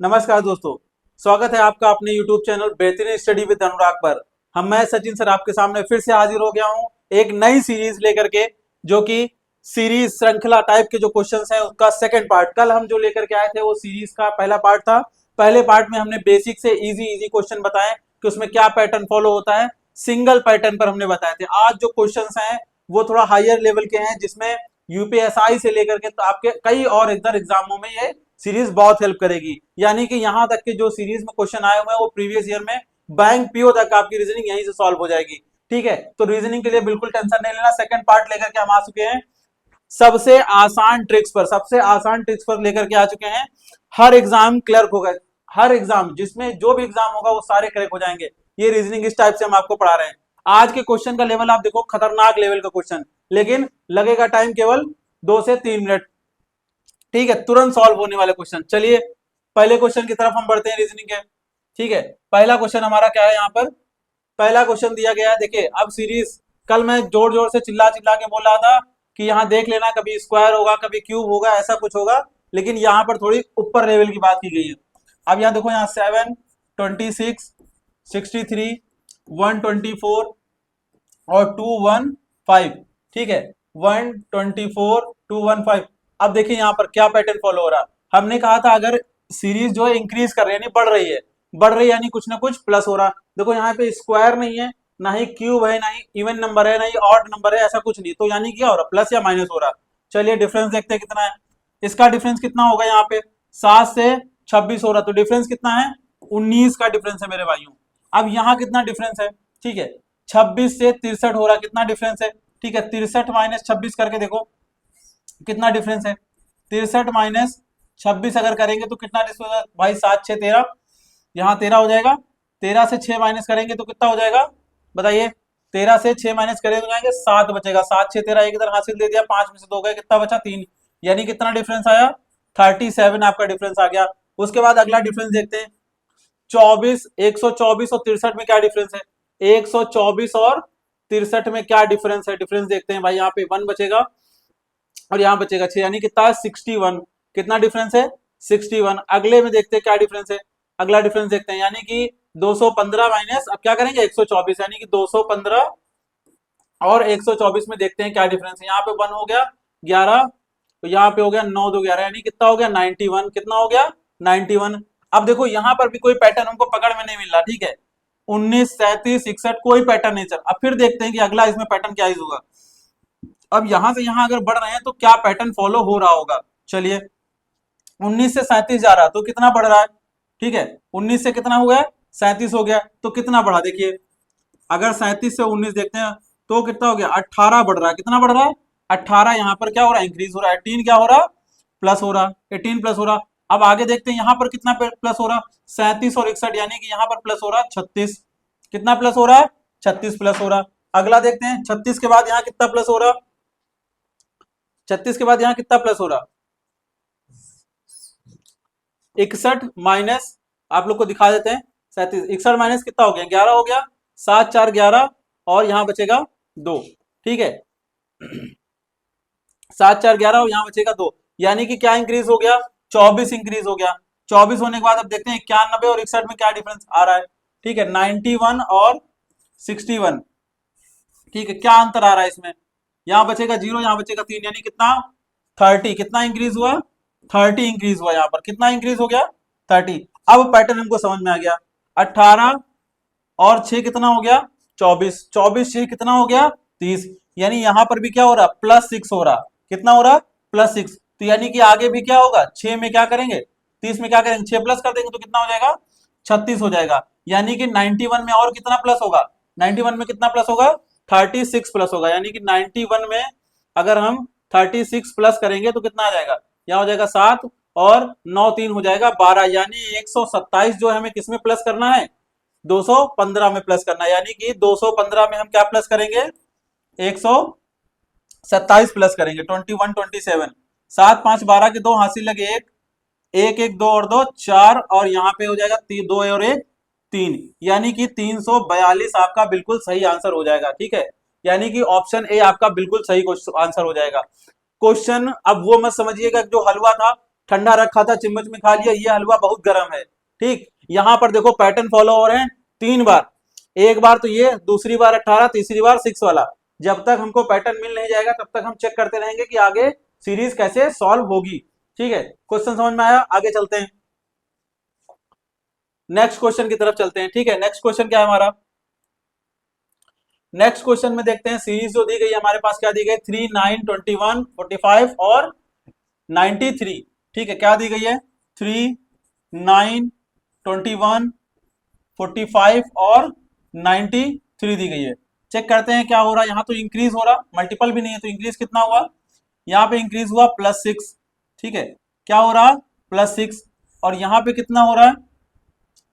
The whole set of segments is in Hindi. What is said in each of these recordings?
नमस्कार दोस्तों, स्वागत है आपका अपने YouTube चैनल बेहतरीन स्टडी विद अनुराग पर। मैं सचिन सर आपके सामने फिर से हाजिर हो गया हूं एक नई सीरीज लेकर के, जो कि सीरीज श्रृंखला टाइप के जो क्वेश्चंस हैं उसका सेकंड पार्ट। कल हम जो लेकर के आए थे वो सीरीज का पहला पार्ट था। पहले पार्ट में हमने बेसिक से इजी इजी क्वेश्चन बताए कि उसमें क्या पैटर्न फॉलो होता है, सिंगल पैटर्न पर हमने बताए थे। आज जो क्वेश्चन हैं वो थोड़ा हायर लेवल के हैं, जिसमें यूपीएसआई से लेकर के तो आपके कई और इधर एग्जामों में ये सीरीज बहुत हेल्प करेगी। यानी कि यहां तक के जो सीरीज में क्वेश्चन आए हुए हैं वो प्रीवियस ईयर में बैंक पीओ तक आपकी रीजनिंग यहीं से सॉल्व हो जाएगी। ठीक है, तो रीजनिंग के लिए बिल्कुल टेंशन नहीं लेना। सेकंड पार्ट लेकर के हम आ चुके हैं सबसे आसान ट्रिक्स पर, सबसे आसान ट्रिक्स पर लेकर के आ चुके हैं। हर एग्जाम क्लियर होगा, हर एग्जाम जिसमें जो भी एग्जाम होगा वो सारे क्रैक हो जाएंगे। ये रीजनिंग इस टाइप से हम आपको पढ़ा रहे हैं। आज के क्वेश्चन का लेवल आप देखो, खतरनाक लेवल का क्वेश्चन, लेकिन लगेगा टाइम केवल 2 से 3 मिनट। ठीक है, तुरंत सॉल्व होने वाले क्वेश्चन। चलिए पहले क्वेश्चन की तरफ हम बढ़ते हैं रीजनिंग के। ठीक है, पहला क्वेश्चन हमारा क्या है यहाँ पर, पहला क्वेश्चन दिया गया है। देखिए अब सीरीज, कल मैं जोर जोर से चिल्ला चिल्ला के बोल रहा था कि यहाँ देख लेना, कभी स्क्वायर होगा कभी क्यूब होगा, ऐसा कुछ होगा, लेकिन यहाँ पर थोड़ी ऊपर लेवल की बात की गई है। अब यहाँ देखो, यहाँ 7, 26, 63, 124 और 215। ठीक है, 124, 215। अब देखिए यहाँ पर क्या पैटर्न फॉलो हो रहा है। हमने कहा था अगर सीरीज जो है इंक्रीज कर रही है, यानी बढ़ रही है, बढ़ रही है यानी कुछ ना कुछ प्लस हो रहा। देखो यहाँ पे स्क्वायर नहीं है, ना ही क्यूब है, ना ही इवन नंबर है, ना ही ऑड नंबर है, ऐसा कुछ नहीं। तो यानी क्या हो रहा, प्लस या माइनस हो रहा। चलिए डिफरेंस देखते हैं कितना है। इसका डिफरेंस कितना होगा, यहाँ पे 7 से 26 हो रहा, तो डिफरेंस कितना है, 19 का डिफरेंस है मेरे भाइयों। अब यहाँ कितना डिफरेंस है, ठीक है, 26 से 63 हो रहा, कितना डिफरेंस है, ठीक है, 63 माइनस 26 करके देखो कितना डिफरेंस है। 63 माइनस 26 अगर करेंगे तो कितना डिफरेंस होगा भाई, 7 6 13, यहाँ 13 हो जाएगा। 13 से 6 माइनस करेंगे तो कितना हो जाएगा बताइए, 13 से 6 माइनस करेंगे तो जाएंगे 7 बचेगा। 7 6 13, एक इधर हासिल दे दिया, 5 में से 2 गए, कितना बचा 3, यानी कितना डिफरेंस आया 37 आपका डिफरेंस आ गया। उसके बाद अगला डिफरेंस देखते हैं, 24, 124 और 63 में क्या डिफरेंस है, 124 और 63 में क्या डिफरेंस है, डिफरेंस देखते हैं भाई। यहाँ पे 1 बचेगा और यहाँ बचेगा 6, यानी कितना है 61। कितना डिफरेंस है 61। अगले में देखते हैं क्या डिफरेंस है, अगला डिफरेंस देखते हैं, यानी कि 215 माइनस, अब क्या करेंगे 124, यानी कि 215 और 124 में देखते हैं क्या डिफरेंस है। यहाँ पे 1 हो गया 11, तो यहाँ पे हो गया 9 2 11, यानी कितना हो गया 91। कितना हो गया 91। अब देखो यहाँ पर भी कोई पैटर्न हमको पकड़ में नहीं मिल रहा। ठीक है, 19 37 61 कोई पैटर्न नहीं चल। अब फिर देखते हैं कि अगला इसमें पैटर्न क्या होगा। अब यहां से यहां अगर बढ़ रहे हैं तो क्या पैटर्न फॉलो हो रहा होगा। चलिए 19 से 37 जा रहा तो कितना बढ़ रहा है, ठीक है, 19 से कितना हुआ है 37 हो गया, तो कितना बढ़ा देखिए, अगर 37 से 19 देखते हैं तो कितना हो गया 18 बढ़ रहा है। कितना बढ़ रहा है 18, यहाँ पर क्या हो रहा है इंक्रीज हो रहा है। 18 क्या हो रहा प्लस हो रहा, 18 प्लस हो रहा। अब आगे देखते हैं यहाँ पर कितना प्लस हो रहा, 37 और 61, यानी कि यहाँ पर प्लस हो रहा 36। कितना प्लस हो रहा है 36 प्लस हो रहा। अगला देखते हैं 36 के बाद यहाँ कितना प्लस हो रहा, 36 के बाद यहाँ कितना प्लस हो रहा, 61 माइनस, आप लोग को दिखा देते हैं 37, 61 माइनस कितना हो गया 11 हो गया, 7 4 11 और यहाँ बचेगा 2। ठीक है 7 4 11 और यहाँ बचेगा 2, यानी कि क्या इंक्रीज हो गया 24 इंक्रीज हो गया। 24 होने के बाद अब देखते हैं 91 और 61 में क्या डिफरेंस आ रहा है। ठीक है 91 और 61, ठीक है, क्या अंतर आ रहा है इसमें, यहाँ बचेगा 0, यहाँ बचेगा 3, यानी कितना 30। कितना इंक्रीज हुआ 30 इंक्रीज हुआ, यहाँ पर कितना इंक्रीज हो गया 30। अब पैटर्न हमको समझ में आ गया, 18 और 6 कितना हो गया 24, 24 6 कितना हो गया 30, यानी यहाँ पर भी क्या हो रहा +6 हो रहा। कितना हो रहा +6, तो यानी कि आगे भी क्या होगा 6 में क्या करेंगे 30 में क्या करेंगे 6 प्लस कर देंगे तो कितना हो जाएगा 36 हो जाएगा। यानी कि 91 में और कितना प्लस होगा, 91 में कितना प्लस होगा 36 प्लस होगा, यानी कि 91 में अगर हम 36 प्लस करेंगे तो कितना आ जाएगा, यहाँ हो जाएगा 7 और 9 3 हो जाएगा 12, यानी 127 जो है हमें किसमें प्लस करना है 215 में प्लस करना है। यानी कि 215 में हम क्या प्लस करेंगे 127 प्लस करेंगे, 21 27, 7 5 12 के 2 हासिल लगे 1 1 1 2 और 2 4, और यहाँ पे हो जाएगा 2 और 1 3, यानी कि 342 आपका बिल्कुल सही आंसर हो जाएगा। ठीक है, यानी कि ऑप्शन ए आपका बिल्कुल सही आंसर हो जाएगा। क्वेश्चन अब वो मत समझिएगा जो हलवा था, ठंडा रखा था, चम्मच में खा लिया, ये हलवा बहुत गर्म है। ठीक, यहां पर देखो पैटर्न फॉलो हो रहे हैं 3 बार, एक बार तो ये, दूसरी बार 18, तीसरी बार 6 वाला। जब तक हमको पैटर्न मिल नहीं जाएगा तब तक हम चेक करते रहेंगे कि आगे सीरीज कैसे सॉल्व होगी। ठीक है, क्वेश्चन समझ में आया? आगे चलते हैं, नेक्स्ट क्वेश्चन की तरफ चलते हैं। ठीक है, नेक्स्ट क्वेश्चन क्या है हमारा? नेक्स्ट क्वेश्चन में देखते हैं, सीरीज जो दी गई हमारे पास, क्या दी गई? 3, 9, 21, 45 और 93। ठीक है, क्या दी गई है? 3, 9, 21, 45 और 93 दी गई है। चेक करते हैं क्या हो रहा है। यहाँ तो इंक्रीज हो रहा, मल्टीपल भी नहीं है तो इंक्रीज कितना हुआ? यहाँ पे इंक्रीज हुआ +6। ठीक है, क्या हो रहा? +6। और यहाँ पे कितना हो रहा है?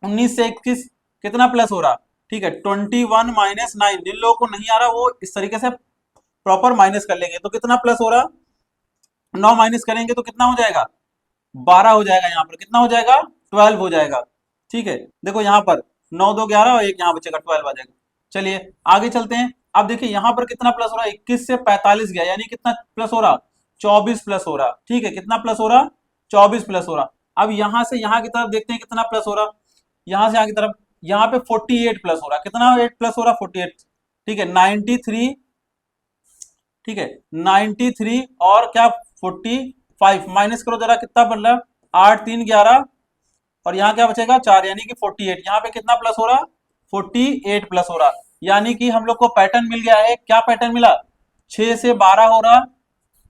19 से 21 कितना प्लस हो रहा? ठीक है, 21 - 9। जिन लोगों को नहीं आ रहा वो इस तरीके से प्रॉपर माइनस कर लेंगे। तो कितना प्लस हो रहा? 9 माइनस करेंगे तो कितना हो जाएगा? 12 हो जाएगा। यहाँ पर कितना हो जाएगा? 12 हो जाएगा। ठीक है, देखो यहाँ पर 9 2 11 और एक यहाँ बचेगा, 12 आ जाएगा। चलिए आगे चलते हैं। अब देखिए यहाँ पर कितना प्लस हो रहा है? 21 से 45 गया, यानी कितना प्लस हो रहा? 24 प्लस हो रहा। ठीक है, कितना प्लस हो रहा? 24 प्लस हो रहा। अब यहाँ से यहाँ की तरफ देखते हैं कितना प्लस हो रहा। यहाँ से यहाँ की तरफ, यहाँ पे 48 प्लस हो रहा। कितना 8 प्लस हो रहा? 48। ठीक है, 93। ठीक है, 93 और क्या 45 माइनस करो जरा, कितना बन रहा? 8 3 11 और यहाँ क्या बचेगा? 4, यानी कि 48। यहाँ पे कितना प्लस हो रहा? 48 प्लस हो रहा। यानी कि हम लोग को पैटर्न मिल गया है। क्या पैटर्न मिला? 6 से 12 हो रहा।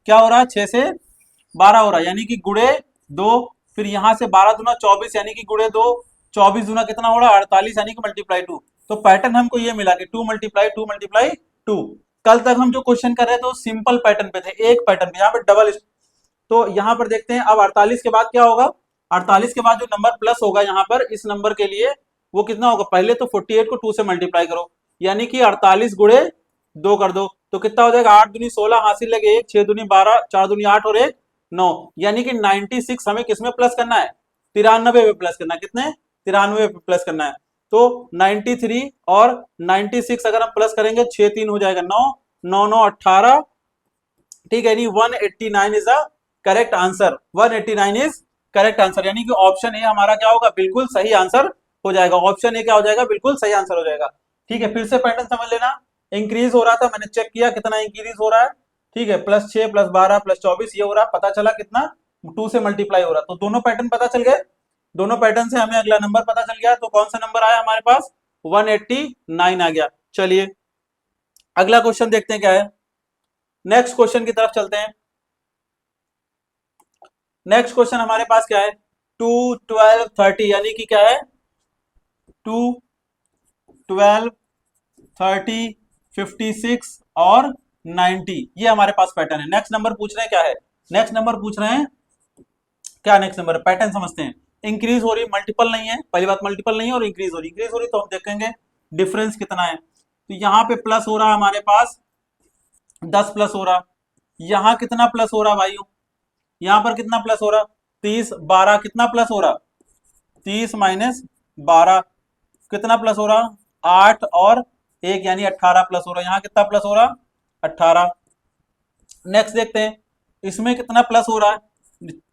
क्या हो रहा है? 6 से 12 हो रहा है, यानी कि गुड़े 2। फिर यहाँ से 12 दूना 24, यानी कि गुड़े 2। 24 दूना कितना हो रहा? 48, यानी कि मल्टीप्लाई 2। तो पैटर्न हमको ये मिला कि 2 × 2 × 2। कल तक हम जो क्वेश्चन कर रहे थे वो सिंपल पैटर्न पे थे, एक पैटर्न पे, यहाँ पे डबल। तो यहाँ पर देखते हैं अब 48 के बाद क्या होगा। 48 के बाद जो नंबर प्लस होगा यहाँ पर इस नंबर के लिए, वो कितना होगा? पहले तो 48 को 2 से मल्टीप्लाई करो, यानी कि 48 गुणे 2 कर दो तो कितना हो जाएगा? 8 दूनी 16, हासिल लगे 1, 6 दूनी 12, 4 दूनी 8 और 1 9, यानी कि 96 हमें किसमें प्लस करना है? 93 में प्लस करना है। कितने? 93 में प्लस करना है। तो 93 और 96 अगर हम प्लस करेंगे 6 3 हो जाएगा 9, 9 9 18। ठीक है, यानी 189 is the correct answer. 189 is correct answer, यानी कि ऑप्शन ए हमारा क्या होगा? बिल्कुल सही आंसर हो जाएगा। ऑप्शन ए क्या हो जाएगा? बिल्कुल सही आंसर हो जाएगा। ठीक है, फिर से पैटर्न समझ लेना। इंक्रीज हो रहा था, मैंने चेक किया कितना इंक्रीज हो रहा है। ठीक है, +6 +12 +24 ये हो रहा, पता चला कितना? 2 से मल्टीप्लाई हो रहा। तो दोनों पैटर्न पता चल गए। दोनों पैटर्न से हमें अगला नंबर पता चल गया। तो कौन सा नंबर आया हमारे पास? 189 आ गया। चलिए अगला क्वेश्चन देखते हैं क्या है। नेक्स्ट क्वेश्चन की तरफ चलते हैं। नेक्स्ट क्वेश्चन हमारे पास क्या है? 2 12 30, यानी कि क्या है? 2 12 30 56 और 90, ये हमारे पास पैटर्न है। नेक्स्ट नंबर पूछ रहे हैं क्या है? नेक्स्ट नंबर पूछ रहे हैं क्या? नेक्स्ट नंबर पैटर्न समझते हैं। इंक्रीज हो रही, मल्टीपल नहीं है, पहली बात मल्टीपल नहीं है, और इंक्रीज हो रही। इंक्रीज हो रही तो हम देखेंगे डिफरेंस कितना है। तो यहाँ पे प्लस हो रहा है हमारे पास 10 प्लस हो रहा। यहाँ कितना प्लस हो रहा भाइयों? यहाँ पर कितना प्लस हो रहा? 30 12 कितना प्लस हो रहा? 30 - 12 कितना प्लस हो रहा? 8 और 1 यानी 18 प्लस हो रहा। यहाँ कितना प्लस हो रहा? 18। नेक्स्ट देखते हैं इसमें कितना प्लस हो रहा है?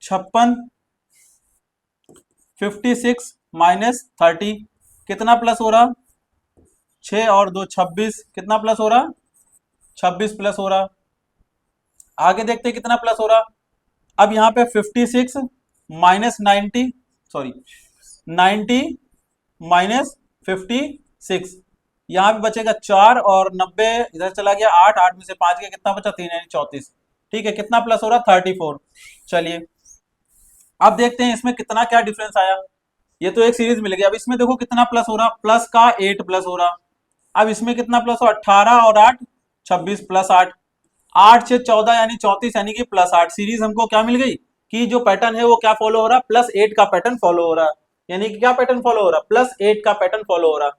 56 56 - 30 कितना प्लस हो रहा? 6 और 2 26 कितना प्लस हो रहा? 26 प्लस हो रहा। आगे देखते हैं कितना प्लस हो रहा। अब यहाँ पे 56 - 90, सॉरी 90 - 56, यहाँ पे बचेगा 4 और 90 इधर चला गया, 8 8 में से 5 गया, कितना बचा? 3 यानी 34। ठीक है, कितना प्लस हो रहा? 34। चलिए अब देखते हैं इसमें कितना क्या डिफरेंस आया। ये तो एक सीरीज मिल गई। अब इसमें देखो कितना प्लस हो रहा? प्लस का 8 प्लस हो रहा। अब इसमें कितना प्लस हो? 18 और 8 26 प्लस 8, 8 से 14 यानी 34, यानी कि +8। सीरीज हमको क्या मिल गई कि जो पैटर्न है वो क्या फॉलो हो रहा? +8 का पैटर्न फॉलो हो रहा है। यानी कि क्या पैटर्न फॉलो हो रहा? +8 का पैटर्न फॉलो हो रहा।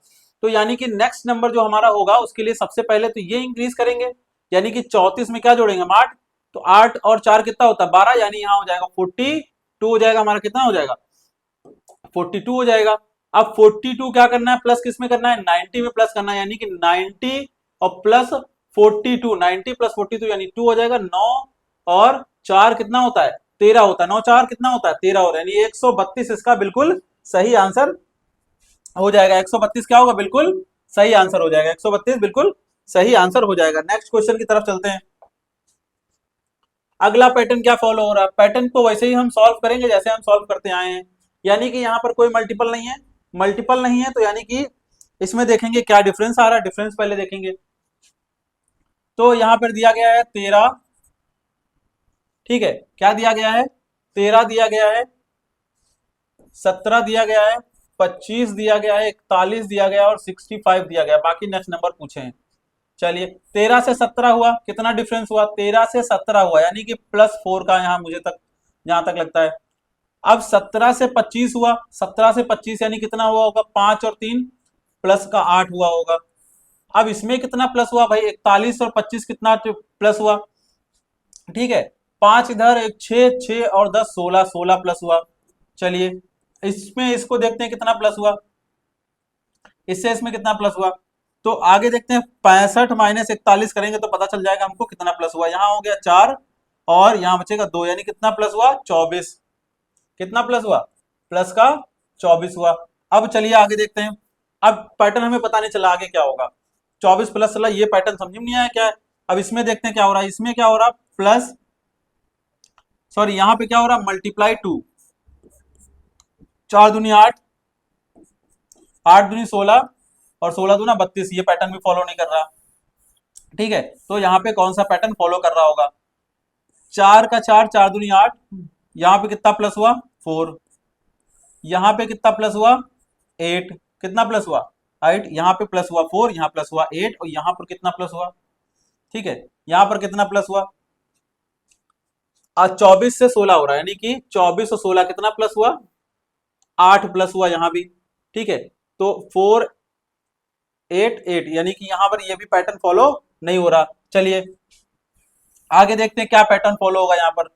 तो यानी कि नेक्स्ट नंबर जो हमारा होगा उसके लिए सबसे पहले तो ये इंक्रीज करेंगे, यानी कि 34 में क्या जोड़ेंगे? 8। तो 8 और 4 कितना होता है? 12, यानी यहाँ हो जाएगा 42 हो जाएगा हमारा। कितना हो जाएगा? 42 हो जाएगा। अब 42 क्या करना है? प्लस किस में करना है? 90 में प्लस करना है, यानी कि 90 और +42, 90 + 42 यानी 2 हो जाएगा। 9 और 4 कितना होता है? 13 होता है, 9 4 कितना होता है 13 होता है, यानी 132 इसका बिल्कुल सही आंसर हो जाएगा। 132 क्या होगा, बिल्कुल सही आंसर हो जाएगा, 132 बिल्कुल सही आंसर हो जाएगा। नेक्स्ट क्वेश्चन की तरफ चलते हैं। अगला पैटर्न क्या फॉलो हो रहा है, पैटर्न को वैसे ही हम सॉल्व करेंगे जैसे हम सॉल्व करते आए हैं, यानी कि यहाँ पर कोई मल्टीपल नहीं है, मल्टीपल नहीं है तो यानी कि इसमें देखेंगे क्या डिफरेंस आ रहा है, डिफरेंस पहले देखेंगे। तो यहाँ पर दिया गया है 13, ठीक है, क्या दिया गया है 13 दिया गया है, 17 दिया गया है, 25 दिया गया है, 41 दिया गया है और 65 दिया गया है। बाकी नेक्स्ट नंबर पूछे हैं। चलिए 13 से 17 हुआ, कितना डिफरेंस हुआ, 13 से 17 हुआ, यानी कि +4 का यहाँ मुझे तक जहां तक लगता है। अब 17 से 25 हुआ, 17 से 25 यानी कितना हुआ होगा, 5 और 3 प्लस का 8 हुआ होगा। अब इसमें कितना प्लस हुआ भाई, 41 और 25 कितना प्लस हुआ, ठीक है, 5 इधर, एक 6 6 और 10 16, 16 प्लस हुआ। चलिए इसमें इसको देखते हैं कितना प्लस हुआ, इससे इसमें कितना प्लस हुआ। तो आगे देखते हैं, 65 माइनस 41 करेंगे तो पता चल जाएगा हमको कितना प्लस हुआ। यहाँ हो गया 4 और यहाँ बचेगा 2, यानी कितना प्लस हुआ 24, कितना प्लस हुआ, प्लस का 24 हुआ। अब चलिए आगे देखते हैं। अब पैटर्न हमें पता नहीं चला आगे क्या होगा, 24 प्लस चला, ये पैटर्न समझ में नहीं आया क्या है। अब इसमें देखते हैं क्या हो रहा है, इसमें क्या हो रहा है प्लस, सॉरी यहाँ पे क्या हो रहा है मल्टीप्लाई 2, 4 दूनी 8, 8 दूनी 16 और 16 दूना 32, ये पैटर्न भी फॉलो नहीं कर रहा, ठीक है। तो यहाँ पे कौन सा पैटर्न फॉलो कर रहा होगा, 4 का 4, 4 दूनी 8, यहाँ पे कितना प्लस हुआ 4, यहाँ पे कितना प्लस हुआ 8, कितना प्लस हुआ 8, यहाँ पे प्लस हुआ 4, यहाँ प्लस हुआ 8 और यहाँ पर कितना प्लस हुआ, ठीक है, यहाँ पर कितना प्लस हुआ। आज 24 से 16 हो रहा है, यानी कि 24 और 16 कितना प्लस हुआ, 8 प्लस हुआ यहाँ भी, ठीक है। तो 4 8 8, यानी कि यहाँ पर ये भी पैटर्न फॉलो नहीं हो रहा। चलिए आगे देखते हैं क्या पैटर्न फॉलो होगा यहाँ पर।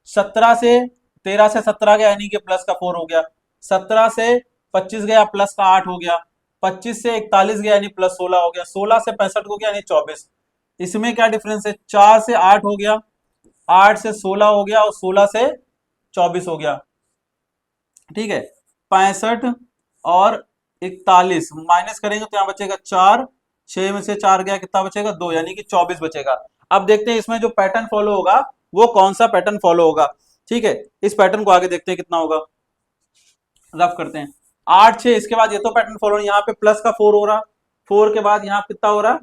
17 से 13 से 17 गया, यानी कि प्लस का 4 हो गया, 17 से 25 गया, प्लस का 8 हो गया, 25 से 41 गया यानी प्लस 16 हो गया, 16 से 65 हो गया यानी 24। इसमें क्या डिफरेंस है, 4 से 8 हो गया, 8 से 16 हो गया और 16 से 24 हो गया, ठीक है। 65 और 41 माइनस करेंगे तो यहाँ बचेगा 4, 6 में से 4 गया, कितना बचेगा 2, यानी कि 24 बचेगा। अब देखते हैं इसमें जो पैटर्न फॉलो होगा वो कौन सा पैटर्न फॉलो होगा, ठीक है। इस पैटर्न को आगे देखते हैं कितना होगा, रफ करते हैं। 8 6, इसके बाद ये तो पैटर्न फॉलो नहीं, यहाँ पे प्लस का 4 हो रहा, 4 के बाद यहाँ कितना हो रहा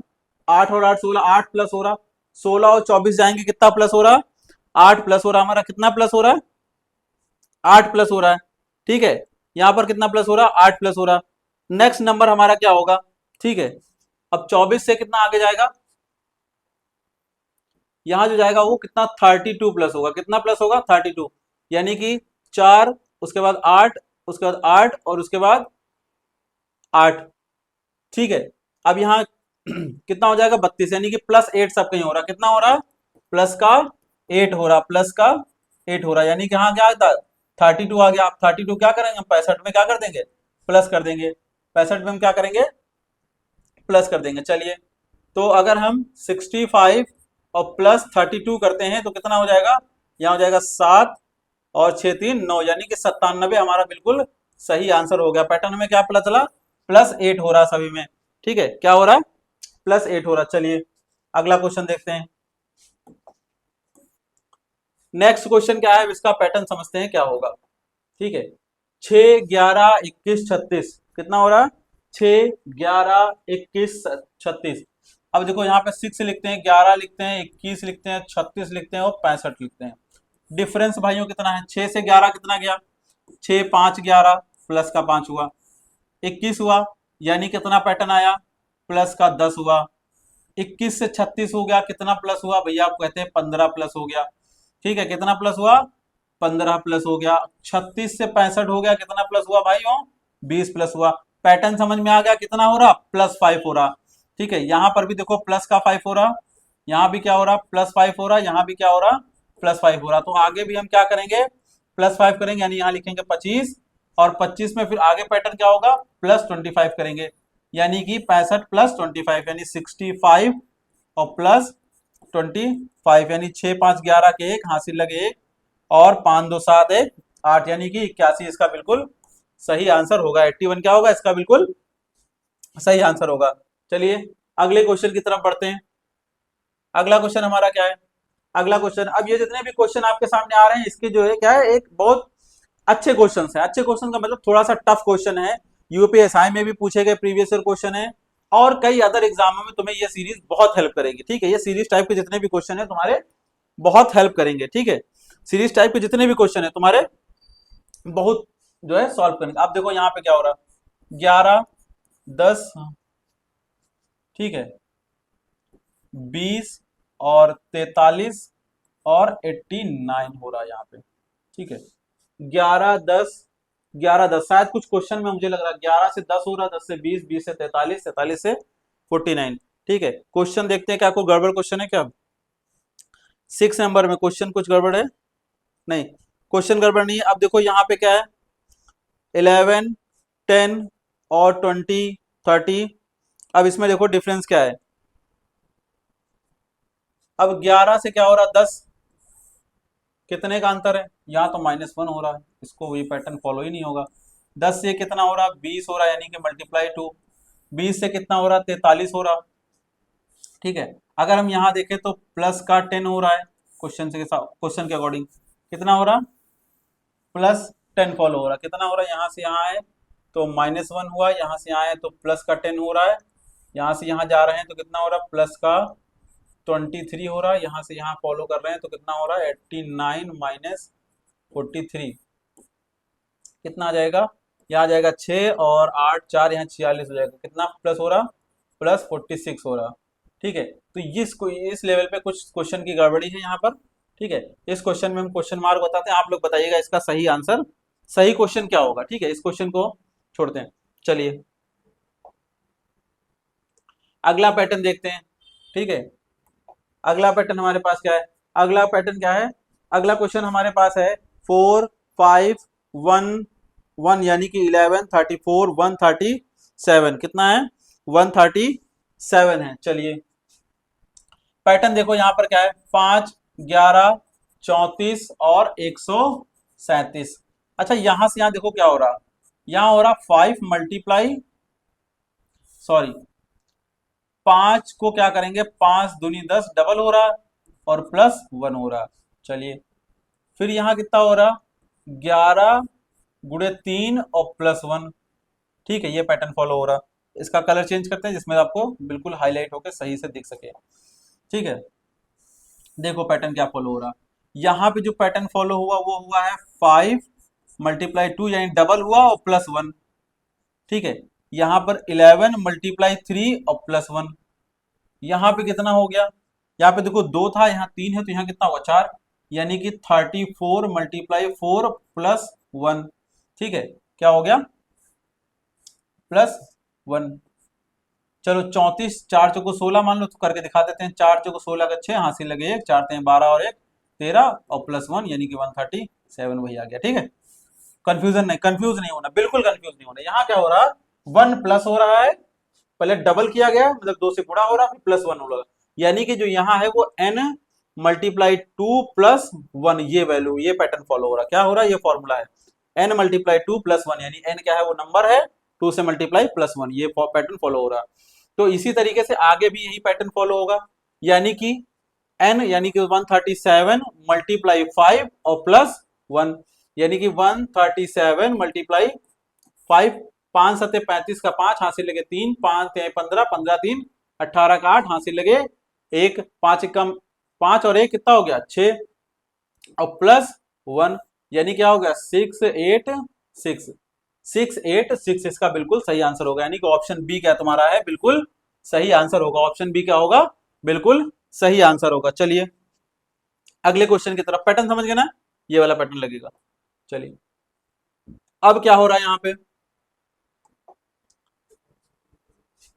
8 और 8 16, 8 प्लस हो रहा, 16 और 24 जाएंगे कितना प्लस हो रहा 8 प्लस हो रहा, हमारा कितना प्लस हो रहा है 8 प्लस हो रहा है, ठीक है। यहाँ पर कितना प्लस हो रहा 8 प्लस हो रहा। नेक्स्ट नंबर हमारा क्या होगा, ठीक है। अब 24 से कितना आगे जाएगा, यहां जो जाएगा वो कितना 32 प्लस होगा, कितना प्लस होगा 32, यानी कि 4 उसके बाद 8 उसके बाद 8 और उसके बाद 8, ठीक है। अब यहाँ कितना हो जाएगा 32, यानी कि +8 सब कहीं हो रहा, कितना हो रहा प्लस का 8 हो रहा, प्लस का 8 हो रहा, यानी कि यहाँ क्या आता 32 आ गया। आप 32 क्या करेंगे, हम 65 में क्या कर देंगे प्लस कर देंगे, 65 में हम क्या करेंगे प्लस कर देंगे। चलिए तो अगर हम 65 और प्लस 32 करते हैं तो कितना हो जाएगा, यहाँ हो जाएगा 7 और 6 3 9, यानी कि 97 हमारा बिल्कुल सही आंसर हो गया। पैटर्न में क्या पता चला +8 हो रहा सभी में, ठीक है, क्या हो रहा है +8 हो रहा। चलिए अगला क्वेश्चन देखते हैं। नेक्स्ट क्वेश्चन क्या है, इसका पैटर्न समझते हैं क्या होगा, ठीक है। 6 11 21 36 कितना हो रहा है 6 11 21 36। अब देखो यहाँ पे 6 लिखते हैं, 11 लिखते हैं, 21 लिखते हैं, 36 लिखते हैं और 65 लिखते हैं। डिफरेंस भाइयों कितना है, 6 से 11 कितना गया 6 5 11 प्लस का 5 हुआ, 21 हुआ यानी कितना पैटर्न आया प्लस का 10 हुआ, 21 से 36 हो गया, कितना प्लस हुआ भैया आप कहते हैं 15 प्लस हो गया, ठीक है, कितना प्लस हुआ 15 प्लस हो गया। 36 से 65 हो गया, कितना प्लस हुआ भाइयों 20 प्लस हुआ। पैटर्न समझ में आ गया, कितना हो रहा +5 हो रहा, ठीक है। यहाँ पर भी देखो प्लस का 5 हो रहा, यहाँ भी क्या हो रहा +5 हो रहा, यहाँ भी क्या हो रहा +5 हो रहा। तो आगे भी हम क्या करेंगे +5 करेंगे, यानी यहाँ लिखेंगे 25 और 25 में फिर आगे पैटर्न क्या होगा +25 करेंगे, यानी कि 65 + 25 यानी 65 और +25, यानी 6 5 11 के 1 हासिल लगे 1 और 5 2 7 1 8 यानी कि 81 इसका बिल्कुल सही आंसर होगा। 81 क्या होगा इसका बिल्कुल सही आंसर होगा। चलिए अगले क्वेश्चन की तरफ बढ़ते हैं। अगला क्वेश्चन हमारा क्या है? अगला क्वेश्चन, अब ये जितने भी क्वेश्चन आपके सामने आ रहे हैं इसके जो है क्या है, एक बहुत अच्छे क्वेश्चन है। अच्छे क्वेश्चन का मतलब थोड़ा सा टफ क्वेश्चन है, यूपीएसआई में भी पूछे गए प्रीवियस ईयर क्वेश्चन है, और कई अदर एग्जामों में तुम्हें ये सीरीज बहुत हेल्प करेगी। ठीक है, ये सीरीज टाइप के जितने भी क्वेश्चन है तुम्हारे बहुत हेल्प करेंगे। ठीक है, सीरीज टाइप के जितने भी क्वेश्चन है तुम्हारे बहुत जो है सॉल्व करेंगे। आप देखो यहाँ पे क्या हो रहा है, 11 10, ठीक है, 20 और 43 और 89 हो रहा है यहाँ पे। ठीक है, 11 10, 11 10 शायद कुछ क्वेश्चन में मुझे लग रहा है 11 से 10 हो रहा है, 10 से 20, 20 से 43, 43 से 49। ठीक है, क्वेश्चन देखते हैं क्या कोई गड़बड़ क्वेश्चन है क्या? 6 नंबर में क्वेश्चन कुछ गड़बड़ है? नहीं, क्वेश्चन गड़बड़ नहीं है। अब देखो यहाँ पे क्या है, 11 10 और 20 30। अब इसमें देखो डिफरेंस क्या है, अब 11 से क्या हो रहा है 10, कितने का अंतर है, यहाँ तो -1 हो रहा है, इसको वही पैटर्न फॉलो ही नहीं होगा। 10 से कितना हो रहा है 20 हो रहा है, यानी कि मल्टीप्लाई 2। 20 से कितना हो रहा है 43 हो रहा। ठीक है, अगर हम यहाँ देखें तो प्लस का 10 हो रहा है, क्वेश्चन के अकॉर्डिंग कितना हो रहा, +10 फॉलो हो रहा। कितना हो रहा है, यहाँ से यहाँ आए तो -1 हुआ, यहाँ से यहाँ आए तो प्लस का 10 हो रहा है, यहाँ से यहाँ जा रहे हैं तो कितना हो रहा है प्लस का 23 हो रहा है, यहाँ से यहाँ फॉलो कर रहे हैं तो कितना हो रहा है 89 माइनस 43, कितना आ जाएगा, यहाँ आ जाएगा 6 और 8 4, यहाँ 46 हो जाएगा। कितना प्लस हो रहा, +46 हो रहा। ठीक है, तो इस लेवल पे कुछ क्वेश्चन की गड़बड़ी है यहाँ पर। ठीक है, इस क्वेश्चन में हम क्वेश्चन मार्क बताते हैं, आप लोग बताइएगा इसका सही आंसर, सही क्वेश्चन क्या होगा। ठीक है, इस क्वेश्चन को छोड़ते हैं। चलिए अगला पैटर्न देखते हैं। ठीक है, अगला पैटर्न हमारे पास क्या है, अगला पैटर्न क्या है, अगला क्वेश्चन हमारे पास है 4 5 1 1 यानी कि 11 34 137, कितना है 137 है। चलिए पैटर्न देखो यहाँ पर क्या है, 5 11 34 और 137। अच्छा यहां से यहाँ देखो क्या हो रहा, यहाँ हो रहा 5 मल्टीप्लाई, सॉरी 5 को क्या करेंगे, 5 दूनी 10 डबल हो रहा और +1 हो रहा। चलिए फिर यहाँ कितना हो रहा, 11 गुणे 3 और +1। ठीक है, ये पैटर्न फॉलो हो रहा। इसका कलर चेंज करते हैं जिसमें आपको बिल्कुल हाईलाइट होकर सही से दिख सके। ठीक है, देखो पैटर्न क्या फॉलो हो रहा, यहाँ पे जो पैटर्न फॉलो हुआ वो हुआ है 5 मल्टीप्लाई 2 यानी डबल हुआ और +1। ठीक है, यहाँ पर 11 मल्टीप्लाई 3 और +1, यहाँ पे कितना हो गया, यहाँ पे देखो 2 था यहाँ 3 है तो यहाँ कितना हुआ 4, यानी कि 34 मल्टीप्लाई 4 +1। ठीक है, क्या हो गया +1। चलो 34, 4 चौको 16 मान लो, तो करके दिखा देते हैं। 4 चौको 16 का 6, हासिल लगे 1, 4 3 12 और 1 13 और +1 यानी कि 137 वही आ गया। ठीक है, कंफ्यूज नहीं होना, बिल्कुल कंफ्यूज नहीं होना। यहाँ क्या हो रहा है 1 प्लस हो रहा है, पहले डबल किया गया मतलब 2 से गुणा हो रहा फिर +1 हो रहा, यानी कि जो यहाँ है वो n मल्टीप्लाई 2 + 1, ये वैल्यू ये पैटर्न फॉलो हो रहा। क्या हो रहा है, ये फॉर्मूला है n मल्टीप्लाई 2 + 1, यानी n क्या है वो नंबर है, 2 से मल्टीप्लाई +1, ये पैटर्न फॉलो हो रहा। तो इसी तरीके से आगे भी यही पैटर्न फॉलो होगा, यानी कि n यानी कि 137 मल्टीप्लाई 5 और +1, यानी कि 137 मल्टीप्लाई 5, 5 7 35 का 5, हासिल लगे 3, 5 15 15 3 18 का 8, हासिल लगे 1, 5 कम 5 और 1 कितना हो गया 6 और +1, यानी क्या हो गया 6 8 6, 6 8 6 इसका बिल्कुल सही आंसर होगा। यानी कि ऑप्शन बी क्या तुम्हारा है, बिल्कुल सही आंसर होगा। ऑप्शन बी क्या होगा, बिल्कुल सही आंसर होगा। चलिए अगले क्वेश्चन की तरफ, पैटर्न समझ गए ना, ये वाला पैटर्न लगेगा। चलिए अब क्या हो रहा है यहाँ पे,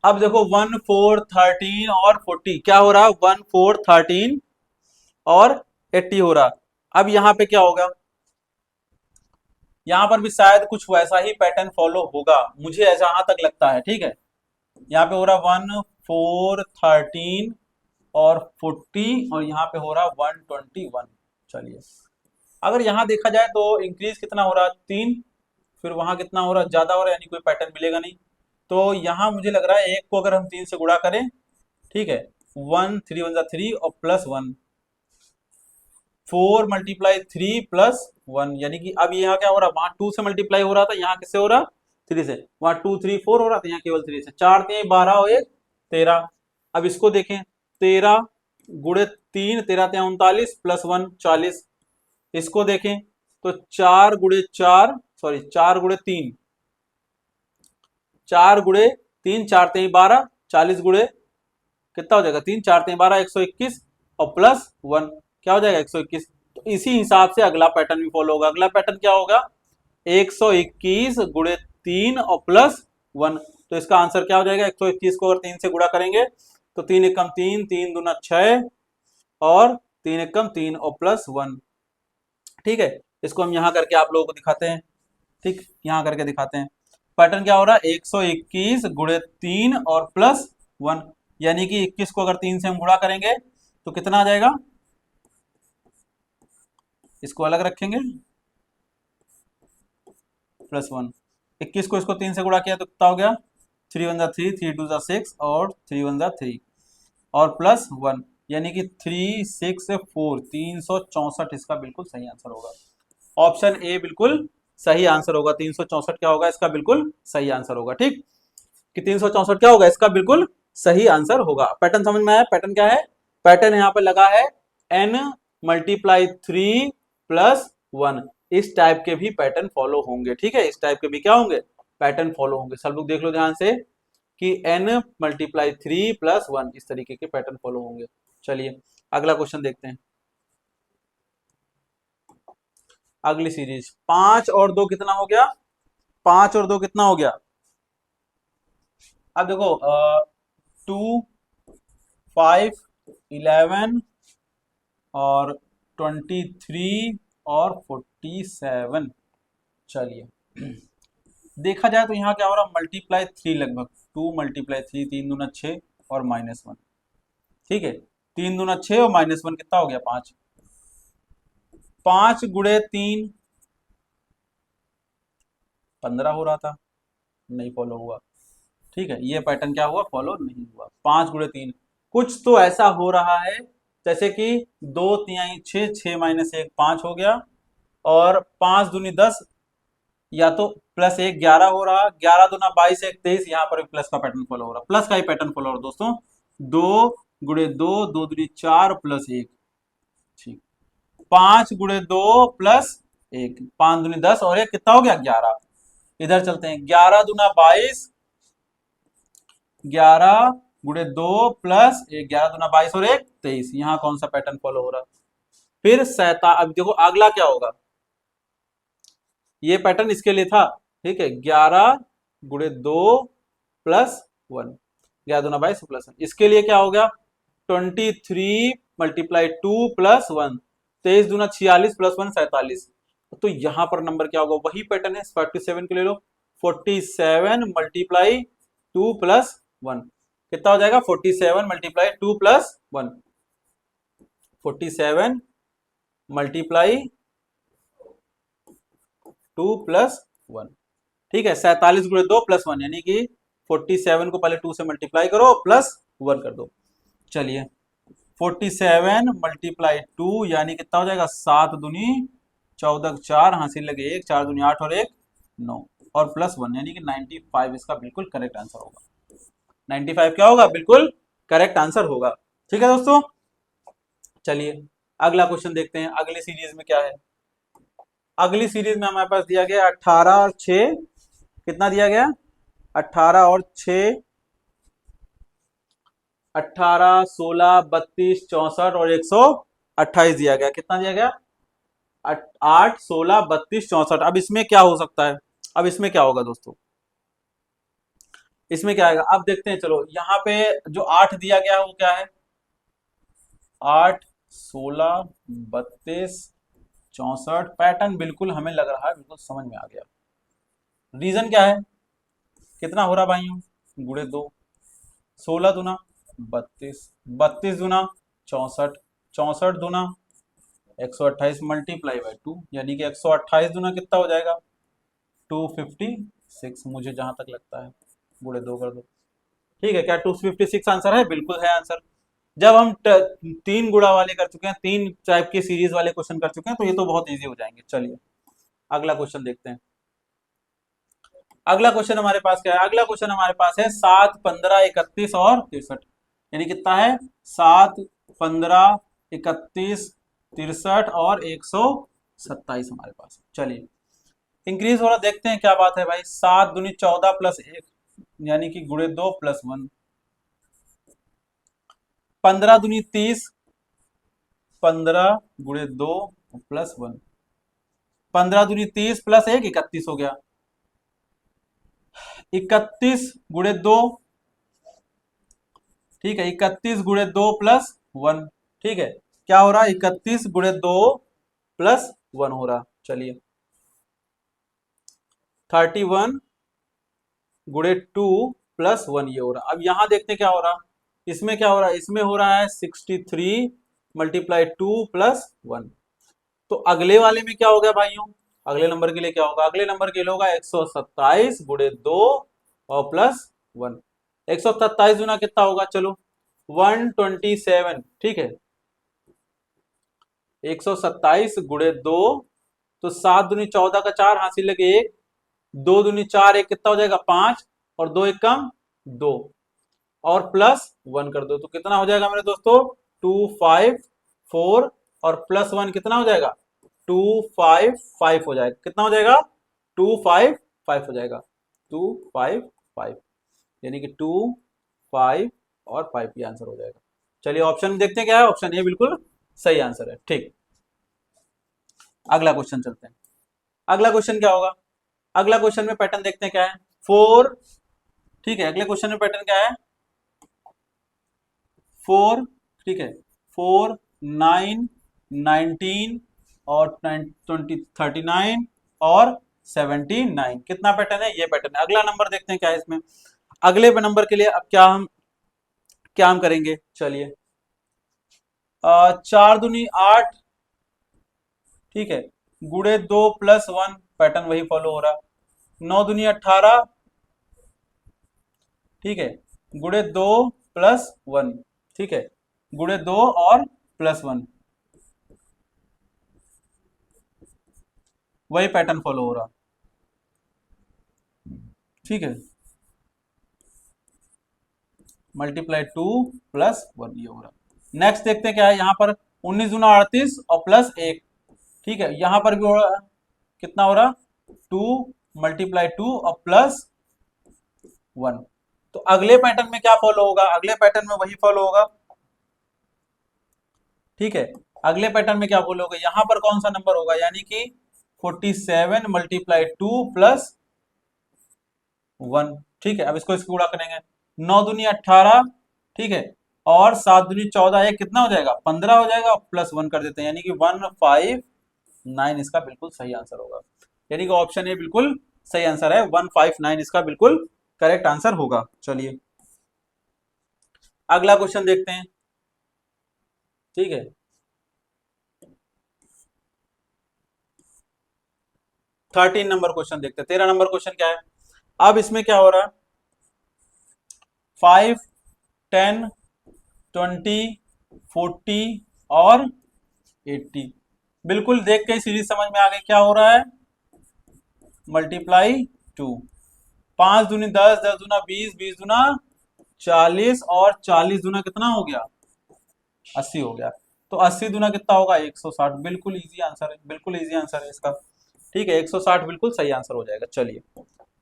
अब देखो 1 4 13 और 40 क्या हो रहा है, 1 4 13 और 80 हो रहा। अब यहाँ पे क्या होगा, यहाँ पर भी शायद कुछ वैसा ही पैटर्न फॉलो होगा, मुझे ऐसा जहां तक लगता है। ठीक है, यहाँ पे हो रहा 1 4 13 और 40 और यहाँ पे हो रहा 121। चलिए अगर यहाँ देखा जाए तो इंक्रीज कितना हो रहा है 3, फिर वहां कितना हो रहा है, ज्यादा हो रहा है, यानी कोई पैटर्न मिलेगा नहीं। तो यहाँ मुझे लग रहा है एक को अगर हम 3 से गुणा करें, ठीक है, 1 3 1 3 और +1, 4 मल्टीप्लाई 3 +1, यानी कि अब यहाँ क्या हो रहा है, वहां 2 से मल्टीप्लाई हो रहा था, यहाँ किससे हो रहा, 3 से। वहां 2 3 4 हो रहा था, यहाँ केवल 3 से। 4 3 12 और 1 13। अब इसको देखें, 13 गुणे 3, 13 3 39 +1 40। इसको देखें तो 4 गुणे 4, सॉरी 4 गुणे 3, 4 गुणे 3, 4 3 12, 40 गुणे कितना हो जाएगा, 3 4 3 12 121 और +1 क्या हो जाएगा 121। तो इसी हिसाब से अगला पैटर्न भी फॉलो होगा। अगला पैटर्न क्या होगा, 121 गुणे 3 और +1। तो इसका आंसर क्या हो जाएगा, 121 को अगर 3 से गुणा करेंगे तो 3 एकम 3, 3 दूना 6 और 3 एकम 3 और +1। ठीक है, इसको हम यहां करके आप लोगों को दिखाते हैं। ठीक, यहां करके दिखाते हैं। पैटर्न क्या हो रहा है, 121 गुणे 3 और +1, यानी कि 21 को अगर 3 से हम गुणा करेंगे तो कितना आ जाएगा, इसको अलग रखेंगे, +1। 21 को इसको 3 से गुणा किया तो कितना हो गया, 3 1 3, 3 2 6 और 3 1 3 और +1, यानी कि 3 6 4 364 इसका बिल्कुल सही आंसर होगा। ऑप्शन ए बिल्कुल सही आंसर होगा। 364 क्या होगा, इसका बिल्कुल सही आंसर होगा। ठीक, कि 364 क्या होगा, इसका बिल्कुल सही आंसर होगा। पैटर्न समझ में आया, पैटर्न क्या है, पैटर्न यहाँ पे लगा है n मल्टीप्लाई 3 +1। इस टाइप के भी पैटर्न फॉलो होंगे। ठीक है, इस टाइप के भी क्या होंगे, पैटर्न फॉलो होंगे। सब लोग देख लो ध्यान से कि n मल्टीप्लाई 3 +1 इस तरीके के पैटर्न फॉलो होंगे। चलिए अगला क्वेश्चन देखते हैं। अगली सीरीज 5 और 2 कितना हो गया, 5 और 2 कितना हो गया। अब देखो 2 5 11 और 23 और 47। चलिए देखा जाए तो यहाँ क्या हो रहा, मल्टीप्लाई 3 लगभग, 2 मल्टीप्लाई 3, 3 दूना 6 और -1। ठीक है, 3 दूना 6 और -1 कितना हो गया 5। 5 गुणे 3 15 हो रहा था, नहीं फॉलो हुआ। ठीक है, ये पैटर्न क्या हुआ, फॉलो नहीं हुआ। 5 गुणे 3, कुछ तो ऐसा हो रहा है जैसे कि 2 3 6, 6 -1 5 हो गया, और 5 दूनी 10, या तो +1 11 हो रहा, 11 दूना 22 1 23, यहाँ पर प्लस का पैटर्न फॉलो हो रहा, प्लस का ही पैटर्न फॉलो हो रहा दोस्तों। 2 गुणे 2, 2 दूनी 4 +1। ठीक, 5 गुणे 2 +1, 5 दूनी 10 और 1 कितना हो गया 11। इधर चलते हैं, 11 दूना 22, 11 गुणे 2 +1, 11 दूना 22 और 1 23। यहाँ कौन सा पैटर्न फॉलो हो रहा, फिर अब देखो अगला क्या होगा, ये पैटर्न इसके लिए था। ठीक है, 11 गुणे 2 +1, 11 दूना 22 +1। इसके लिए क्या हो गया, 23 मल्टीप्लाई 2 +1, 23 दूना 46 +1 47। तो यहाँ पर नंबर क्या होगा, वही पैटर्न है, 47 को ले लो, 47 मल्टीप्लाई 2 +1 कितना हो जाएगा, 47 मल्टीप्लाई 2 +1, 47 मल्टीप्लाई 2 +1। ठीक है, 47 गुणे 2 +1, यानी कि 47 को पहले 2 से मल्टीप्लाई करो +1 कर दो। चलिए 47 मल्टीप्लाई 2 यानी कितना हो जाएगा, 7 दूनी 14, 4 हासिल लगे 1, 4 दूनी 8 और 1 9 और +1, यानी कि 95 इसका बिल्कुल करेक्ट आंसर होगा। 95 क्या होगा, बिल्कुल करेक्ट आंसर होगा। ठीक है दोस्तों, चलिए अगला क्वेश्चन देखते हैं। अगली सीरीज में क्या है, अगली सीरीज में हमारे पास दिया गया 18 और 6, कितना दिया गया, 18 और 6, 18 16 32 64 और 128 दिया गया। कितना दिया गया, 8 16 32 64। अब इसमें क्या हो सकता है, अब इसमें क्या होगा दोस्तों, इसमें क्या आएगा, अब देखते हैं। चलो यहाँ पे जो 8 दिया गया है वो क्या है, 8 16 32 64। पैटर्न बिल्कुल हमें लग रहा है, बिल्कुल समझ में आ गया। रीजन क्या है, कितना हो रहा भाइयों, गुणे 2, 16 दूना 32, 32 दूना 64, 64 दूना 128 मल्टीप्लाई बाई 2, यानी कि 128 दूना कितना हो जाएगा 256, मुझे जहां तक लगता है, गुणे 2 कर दो। ठीक है, क्या 256 आंसर है? बिल्कुल है आंसर। जब हम तीन गुणा वाले कर चुके हैं, तीन टाइप के सीरीज वाले क्वेश्चन कर चुके हैं, तो ये तो बहुत इजी हो जाएंगे। चलिए अगला क्वेश्चन देखते हैं। अगला क्वेश्चन हमारे पास क्या है? अगला क्वेश्चन हमारे पास है 7, 15, 31 और 63, यानी कितना है 7, 15, 31, 63 और 127 हमारे पास। चलिए इंक्रीज हो रहा, देखते हैं क्या बात है भाई। 7 दूनी 14 प्लस 1, यानी कि गुणे 2 प्लस 1। 15 दूनी 30, 15 गुणे 2 प्लस 1। 15 दूनी 30 प्लस 1 31 हो गया। 31 गुणे 2, ठीक है, 31 गुणे 2 प्लस 1। ठीक है, क्या हो रहा है 31 गुणे 2 प्लस 1 हो रहा। चलिए 31 गुणे 2 प्लस 1 ये हो रहा। अब यहां देखते हैं क्या हो रहा। इसमें क्या हो रहा है? इसमें हो रहा है 63 मल्टीप्लाई 2 प्लस 1। तो अगले वाले में क्या हो गया भाइयों? अगले नंबर के लिए क्या होगा? अगले नंबर के लिए होगा 127 गुणे 2 और प्लस 1। 127 गुना कितना होगा? चलो 127। ठीक है, 127 गुणे 2, तो 7 दूनी 14 का 4 हासिल लगे 1, 2 दूनी 4, 1 कितना हो जाएगा 5, और 2 1 कम 2, और प्लस 1 कर दो तो कितना हो जाएगा मेरे दोस्तों 254, और प्लस 1 कितना हो जाएगा 255 हो जाएगा। कितना हो जाएगा 255 हो जाएगा, 255, यानी कि 2 5 और 5 ये आंसर हो जाएगा। चलिए ऑप्शन देखते हैं क्या है। ऑप्शन ए बिल्कुल सही आंसर है। ठीक, अगला क्वेश्चन चलते हैं। अगला क्वेश्चन क्या होगा? अगला क्वेश्चन में पैटर्न देखते हैं क्या है। 4, ठीक है, अगले क्वेश्चन में पैटर्न क्या है 4, ठीक है, 4, 9, 19 और 20, 39 और 79, कितना पैटर्न है? ये पैटर्न है। अगला नंबर देखते हैं क्या है इसमें। अगले नंबर के लिए अब क्या हम करेंगे। चलिए 4 दूनी 8, ठीक है, गुणे 2 प्लस 1, पैटर्न वही फॉलो हो रहा। 9 दूनी 18, ठीक है, गुणे 2 प्लस 1, ठीक है, गुणे 2 और प्लस 1, वही पैटर्न फॉलो हो रहा। ठीक है, मल्टीप्लाई 2 प्लस 1 ये हो रहा। नेक्स्ट देखते हैं क्या है यहाँ पर। 19 दूना 38 और प्लस 1, ठीक है, यहां पर भी हो रहा, कितना हो रहा 2 मल्टीप्लाई 2 और प्लस 1। तो अगले पैटर्न में क्या फॉलो होगा? अगले पैटर्न में वही फॉलो होगा। ठीक है, अगले पैटर्न में क्या फॉलो होगा? यहां पर कौन सा नंबर होगा? यानी कि 47 मल्टीप्लाई 2 प्लस 1। ठीक है, अब इसको गुणा करेंगे। 9 दूनी 18, ठीक है, और 7 दूनी 14, एक कितना हो जाएगा 15 हो जाएगा, प्लस 1 कर देते हैं, यानी कि 159 इसका बिल्कुल सही आंसर होगा। यानी कि ऑप्शन ए बिल्कुल सही आंसर है, 159 इसका बिल्कुल करेक्ट आंसर होगा। चलिए अगला क्वेश्चन देखते हैं। ठीक है, 13 नंबर क्वेश्चन देखते हैं। 13 नंबर क्वेश्चन क्या है? अब इसमें क्या हो रहा है 5, 10, 20, 40 और 80, बिल्कुल देख के सीरीज समझ में आ गई। क्या हो रहा है मल्टीप्लाई 2, 5 दूनी 10, 10 दूना 20, 20 दूना 40, और 40 दूना कितना हो गया 80 हो गया। तो 80 दूना कितना होगा 160, बिल्कुल इजी आंसर है, बिल्कुल इजी आंसर है इसका। ठीक है, 160 बिल्कुल सही आंसर हो जाएगा। चलिए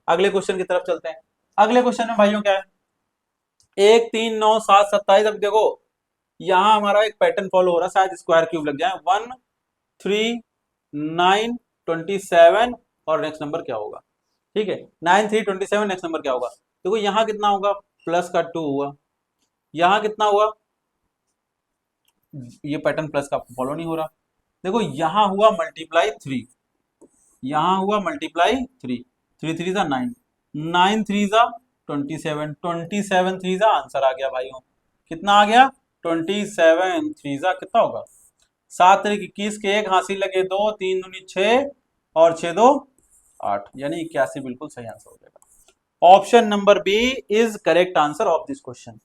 अगले क्वेश्चन की तरफ चलते हैं। अगले क्वेश्चन में भाइयों क्या है 1, 3, 9, 7, 27। अब देखो यहां हमारा एक पैटर्न फॉलो हो रहा है, शायद स्क्वायर क्यूब लग जाए। 1, 3, 9, 27, और नेक्स्ट नंबर क्या होगा? ठीक है, 9, 3, 27, नेक्स्ट नंबर क्या होगा? देखो यहां कितना होगा प्लस का 2 हुआ, यहां कितना हुआ, ये पैटर्न प्लस का फॉलो नहीं हो रहा। देखो यहां हुआ मल्टीप्लाई 3, यहां हुआ मल्टीप्लाई 3, 3 3 जा 9, 9 3 जा 27, 27 3 जा आंसर आ गया भाइयों। कितना आ गया 27 3 जा कितना होगा 7 तरीक 21 के 1 हासिल लगे 2, 3 दूनी 6 और 6 2 8, यानी 81 बिल्कुल सही आंसर हो जाएगा। Option number B is correct answer of this question.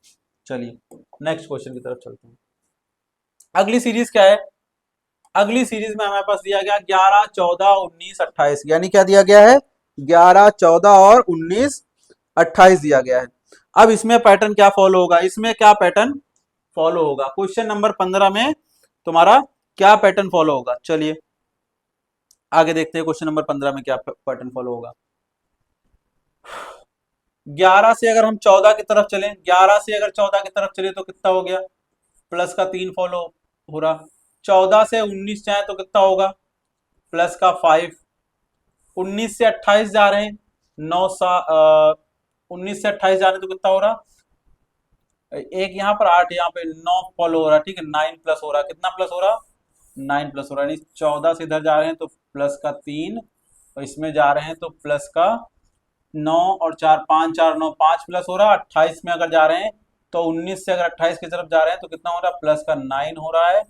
चलिए नेक्स्ट क्वेश्चन की तरफ चलते हैं। अगली सीरीज क्या है? अगली सीरीज में हमारे पास दिया गया 11 14 19 28, यानी क्या दिया गया है? 11 14 और 19 28 दिया गया है। अब इसमें पैटर्न क्या फॉलो होगा? इसमें क्या पैटर्न फॉलो होगा? क्वेश्चन नंबर 15 में तुम्हारा क्या पैटर्न फॉलो होगा? चलिए आगे देखते हैं क्वेश्चन नंबर 15 में क्या पैटर्न फॉलो होगा। 11 से अगर हम 14 की तरफ चलें, 11 से अगर 14 की तरफ चले तो कितना हो गया? प्लस का 3 फॉलो हो रहा। 14 से 19 जाए तो कितना होगा? प्लस का 5। 19 से 28 जा रहे हैं, 19 से 28 जा रहे हैं तो कितना हो रहा? एक यहाँ पर 8, यहाँ पे 9 फॉलो हो रहा, ठीक है, 9 प्लस हो रहा। कितना प्लस हो रहा? 9 प्लस हो रहा, यानी 14 से इधर जा रहे हैं तो प्लस का 3, और इसमें जा रहे हैं तो प्लस का 9 और 4 5 4 9 5 प्लस हो रहा। 28 में अगर जा रहे हैं तो 19 से अगर 28 की तरफ जा रहे हैं तो कितना हो रहा? प्लस का 9 हो रहा है।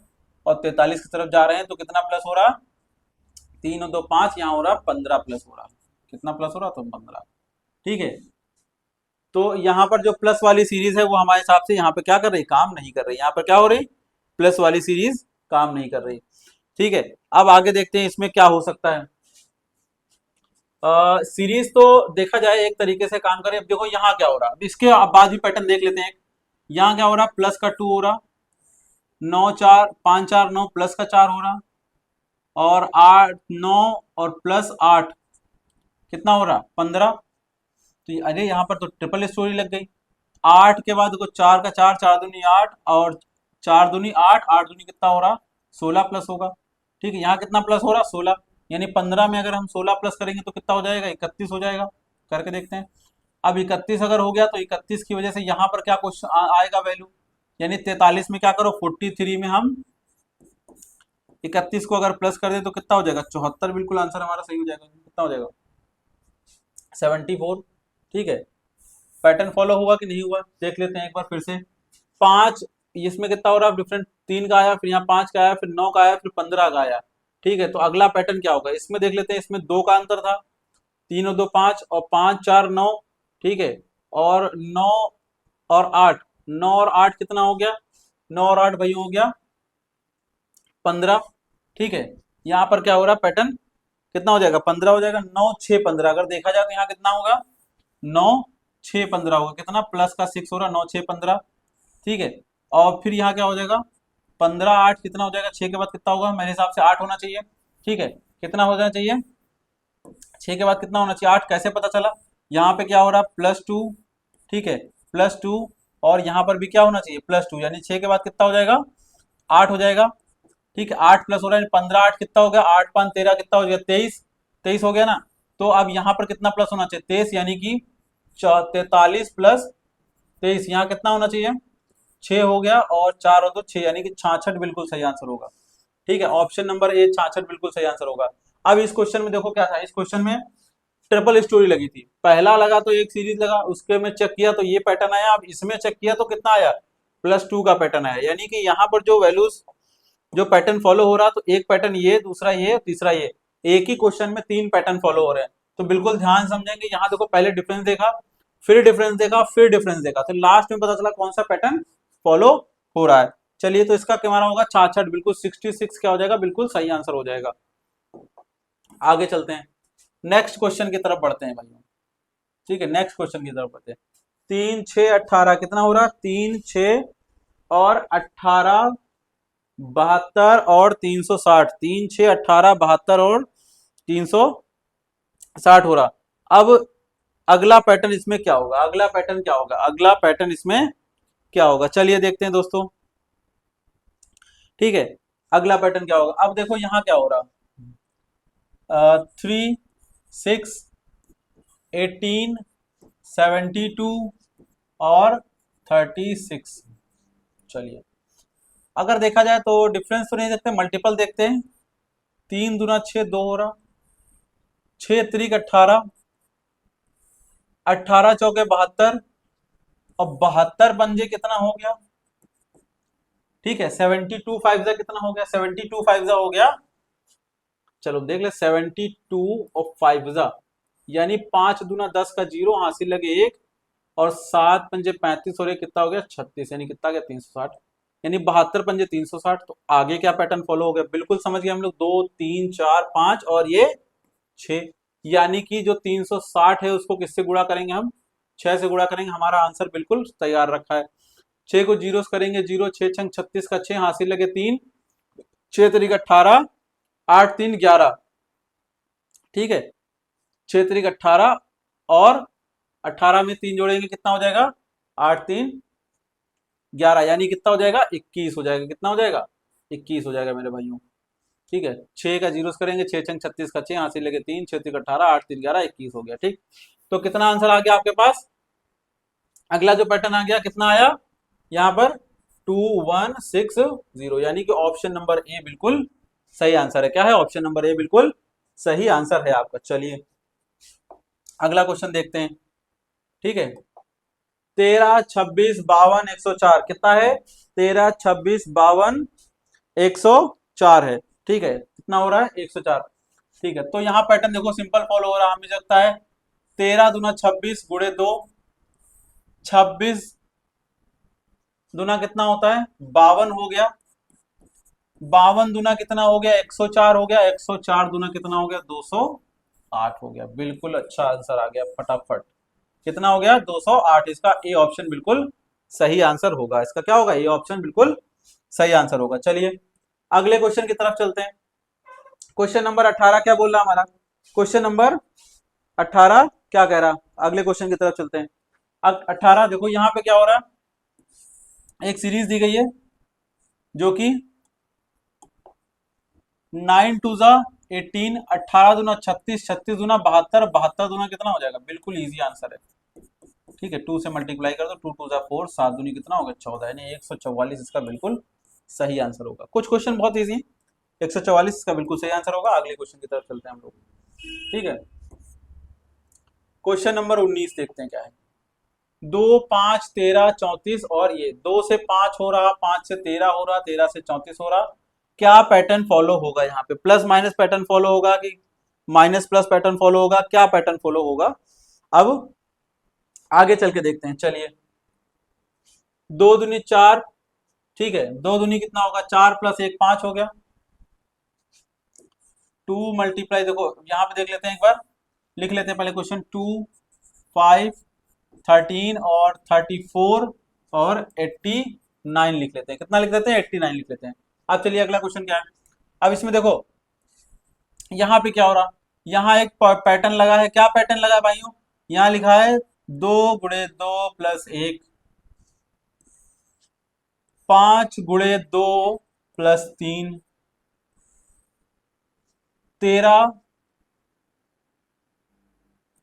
और 43 की तरफ जा रहे हैं तो कितना प्लस हो रहा? 3 और 2 5, यहाँ हो रहा 15 प्लस हो रहा। कितना प्लस हो रहा? तो 15, ठीक है। तो यहाँ पर जो प्लस वाली सीरीज है वो हमारे हिसाब से यहाँ पे क्या कर रही? काम नहीं कर रही। यहाँ पर क्या हो रही? प्लस वाली सीरीज काम नहीं कर रही, ठीक है। अब आगे देखते हैं इसमें क्या हो सकता है। सीरीज तो देखा जाए एक तरीके से काम करे। अब देखो यहाँ क्या हो रहा है, अब इसके बाद भी पैटर्न देख लेते हैं। यहाँ क्या हो रहा? प्लस का 2 हो रहा, 9 4 5 4 9 प्लस का 4 हो रहा, और 8 9 और प्लस 8 कितना हो रहा? 15। तो अरे यहाँ पर तो ट्रिपल स्टोरी लग गई। 8 के बाद देखो 4 का 4, 4 दूनी 8 और 4 दूनी 8, 8 दूनी कितना हो रहा? 16 प्लस होगा, ठीक है। यहाँ कितना प्लस हो रहा? 16, यानी 15 में अगर हम 16 प्लस करेंगे तो कितना हो जाएगा? 31 हो जाएगा। करके देखते हैं। अब 31 अगर हो गया तो 31 की वजह से यहाँ पर क्या क्वेश्चन आएगा वैल्यू, यानी 43 में क्या करो? 43 में हम 31 को अगर प्लस कर दे तो कितना हो जाएगा? 74, बिल्कुल आंसर हमारा सही हो जाएगा। कितना हो जाएगा? 74, ठीक है। पैटर्न फॉलो हुआ कि नहीं हुआ देख लेते हैं एक बार फिर से। 5, इसमें कितना हो रहा है डिफरेंट? 3 का आया, फिर यहाँ 5 का आया, फिर 9 का आया, फिर 15 का आया, ठीक है। तो अगला पैटर्न क्या होगा? इसमें देख लेते हैं। इसमें 2 का अंतर था, 3 और 2 5 और 5 4 9, ठीक है। और 9 और 8, 9 और 8 कितना हो गया? 9 और 8 भाई हो गया 15, ठीक है। यहाँ पर क्या हो रहा है? पैटर्न कितना हो जाएगा? 15 हो जाएगा। 9 6 15 अगर देखा जाए तो यहाँ कितना होगा? 9 6 15 होगा। कितना? प्लस का 6 हो रहा, 9 6 15, ठीक है। और फिर यहाँ क्या हो जाएगा? 15 8 कितना हो जाएगा? 6 के बाद कितना होगा? मेरे हिसाब से 8 होना चाहिए, ठीक है। कितना हो जाना चाहिए? 6 के बाद कितना होना चाहिए? 8। कैसे पता चला? यहाँ पे क्या हो रहा? +2, ठीक है, +2। और यहाँ पर भी क्या होना चाहिए? +2, यानी 6 के बाद कितना हो जाएगा? 8 हो जाएगा, ठीक है। 8 प्लस हो रहा है 15 8 कितना हो गया? 8 5 13 कितना हो गया? 23, 23 हो गया ना। तो अब यहाँ पर कितना प्लस होना चाहिए? 23, यानी कि 43 प्लस 23, यहाँ कितना होना चाहिए? 6 हो गया, और 4 और 2 6, यानी कि 66 बिल्कुल सही आंसर होगा, ठीक है। ऑप्शन नंबर ए 66 बिल्कुल सही आंसर होगा। अब इस क्वेश्चन में देखो क्या था। इस क्वेश्चन में ट्रिपल स्टोरी लगी थी। पहला लगा तो एक सीरीज लगा, उसके में चेक किया तो ये पैटर्न आया। अब इसमें चेक किया तो कितना आया? +2 का पैटर्न आया, यानी कि यहाँ पर जो वैल्यूज जो पैटर्न फॉलो हो रहा, तो एक पैटर्न ये, दूसरा ये, तीसरा ये, एक ही क्वेश्चन में 3 पैटर्न फॉलो हो रहे हैं। तो बिल्कुल ध्यान समझेंगे। यहाँ देखो पहले डिफरेंस देखा, फिर डिफरेंस देखा, फिर डिफरेंस देखा, तो लास्ट में पता चला कौन सा पैटर्न फॉलो हो रहा है। चलिए तो इसका क्या हमारा होगा? 66, बिल्कुल 66 क्या हो जाएगा? बिल्कुल सही आंसर हो जाएगा। आगे चलते हैं, नेक्स्ट क्वेश्चन की तरफ बढ़ते हैं भाइयों, ठीक है। नेक्स्ट क्वेश्चन की तरफ बढ़ते हैं। 3 6 18 कितना हो रहा? 3 6 और 18 72 और 360, 3 6 18 72 और 360 हो रहा। अब अगला पैटर्न इसमें क्या होगा? अगला पैटर्न क्या होगा? अगला पैटर्न इसमें क्या होगा? चलिए देखते हैं दोस्तों, ठीक है। अगला पैटर्न क्या होगा? अब देखो यहाँ क्या हो रहा? 3 6 18 72 और 36। चलिए अगर देखा जाए तो डिफरेंस तो नहीं देखते, मल्टीपल देखते हैं। 3 दूना 6 2 हो रहा, 6 त्रिक 18, 18 चौके 72, और 72 पंजे कितना हो गया? ठीक है, 72 फाइव जा कितना हो गया, 72 फाइव जा हो गया, चलो देख ले, 72 और फाइव जा यानी 5 दूना 10 का जीरो, हासिल लगे 1, और 7 पंजे 35 और ये कितना हो गया 36, यानी कितना गया 360, यानी 72 पंजे 360। तो आगे क्या पैटर्न फॉलो हो गया, बिल्कुल समझ गए हम लोग, 2 3 4 5 और ये 6, यानी कि जो 360 है उसको किससे गुणा करेंगे हम, 6 से गुणा करेंगे। हमारा आंसर बिल्कुल तैयार रखा है। 6 को जीरो करेंगे, जीरो 6 छंग 36 का 6, हासिल लगे 3, 6 तरीक 18, 8 3 11, ठीक है, 6 तरीक 18 और 18 में 3 जोड़ेंगे कितना हो जाएगा, 8 3 11, यानी कितना हो जाएगा 21 हो जाएगा, कितना हो जाएगा 21 हो जाएगा मेरे भाइयों। ठीक है, 6 का जीरो करेंगे, 6 छंग 36 का 6, हासिल लगे 3, 6 तरीक 18, 8 3 11, 21 हो गया। ठीक, तो कितना आंसर आ गया आपके पास, अगला जो पैटर्न आ गया कितना आया यहाँ पर 2160, यानी कि ऑप्शन नंबर ए बिल्कुल सही आंसर है। क्या है, ऑप्शन नंबर ए बिल्कुल सही आंसर है आपका। चलिए अगला क्वेश्चन देखते हैं। ठीक है, 13 26 52 104 कितना है, 13 26 52 104 है। ठीक है, कितना हो रहा है 104। ठीक है, तो यहाँ पैटर्न देखो सिंपल फॉलो हो रहा है, हमें लगता है 13 दूना 26 गुणे 2, 26 दूना कितना होता है 52 हो गया, 52 दूना कितना हो गया 104 हो गया, 104 दूना कितना हो गया 208 हो गया। बिल्कुल अच्छा आंसर आ गया फटाफट, कितना हो गया 208। इसका ए ऑप्शन बिल्कुल सही आंसर होगा, इसका क्या होगा, ए ऑप्शन बिल्कुल सही आंसर होगा। चलिए अगले क्वेश्चन की तरफ चलते हैं। क्वेश्चन नंबर 18 क्या बोल रहा हमारा, क्वेश्चन नंबर 18 क्या कह रहा, अगले क्वेश्चन की तरफ चलते हैं। 18 देखो यहाँ पे क्या हो रहा है, एक सीरीज दी गई है जो कि 9 टू जा 18, 18 दूना 36, 36 दूना 72, 72 दूना कितना हो जाएगा, बिल्कुल इजी आंसर है। ठीक है, 2 से मल्टीप्लाई कर दो, 2 टू जा 4, 7 दूनी कितना होगा 14, यानी 144 इसका बिल्कुल सही आंसर होगा। कुछ क्वेश्चन बहुत इजी है, 144 इसका बिल्कुल सही आंसर होगा। अगले क्वेश्चन की तरफ चलते हैं हम लोग। ठीक है, क्वेश्चन नंबर 19 देखते हैं क्या है। 2 5 13 34 और ये 2 से 5 हो रहा, 5 से 13 हो रहा, 13 से 34 हो रहा, क्या पैटर्न फॉलो होगा यहाँ पे, प्लस माइनस पैटर्न फॉलो होगा कि माइनस प्लस पैटर्न फॉलो होगा, क्या पैटर्न फॉलो होगा, अब आगे चल के देखते हैं। चलिए 2 दूनी 4, ठीक है, 2 दूनी कितना होगा 4 प्लस 1 5 हो गया, 2 मल्टीप्लाई, देखो यहाँ पे देख लेते हैं एक बार, लिख लेते हैं पहले क्वेश्चन, 2 5 13 और 34 और 89 लिख लेते हैं, कितना लिख लेते हैं 89 लिख लेते हैं। अब चलिए अगला क्वेश्चन क्या है, अब इसमें देखो यहाँ पे क्या हो रहा, यहाँ एक पैटर्न लगा है, क्या पैटर्न लगा है भाइयों, यहाँ लिखा है 2 गुणे 2 प्लस 1, 5 गुणे 2 प्लस 3, 13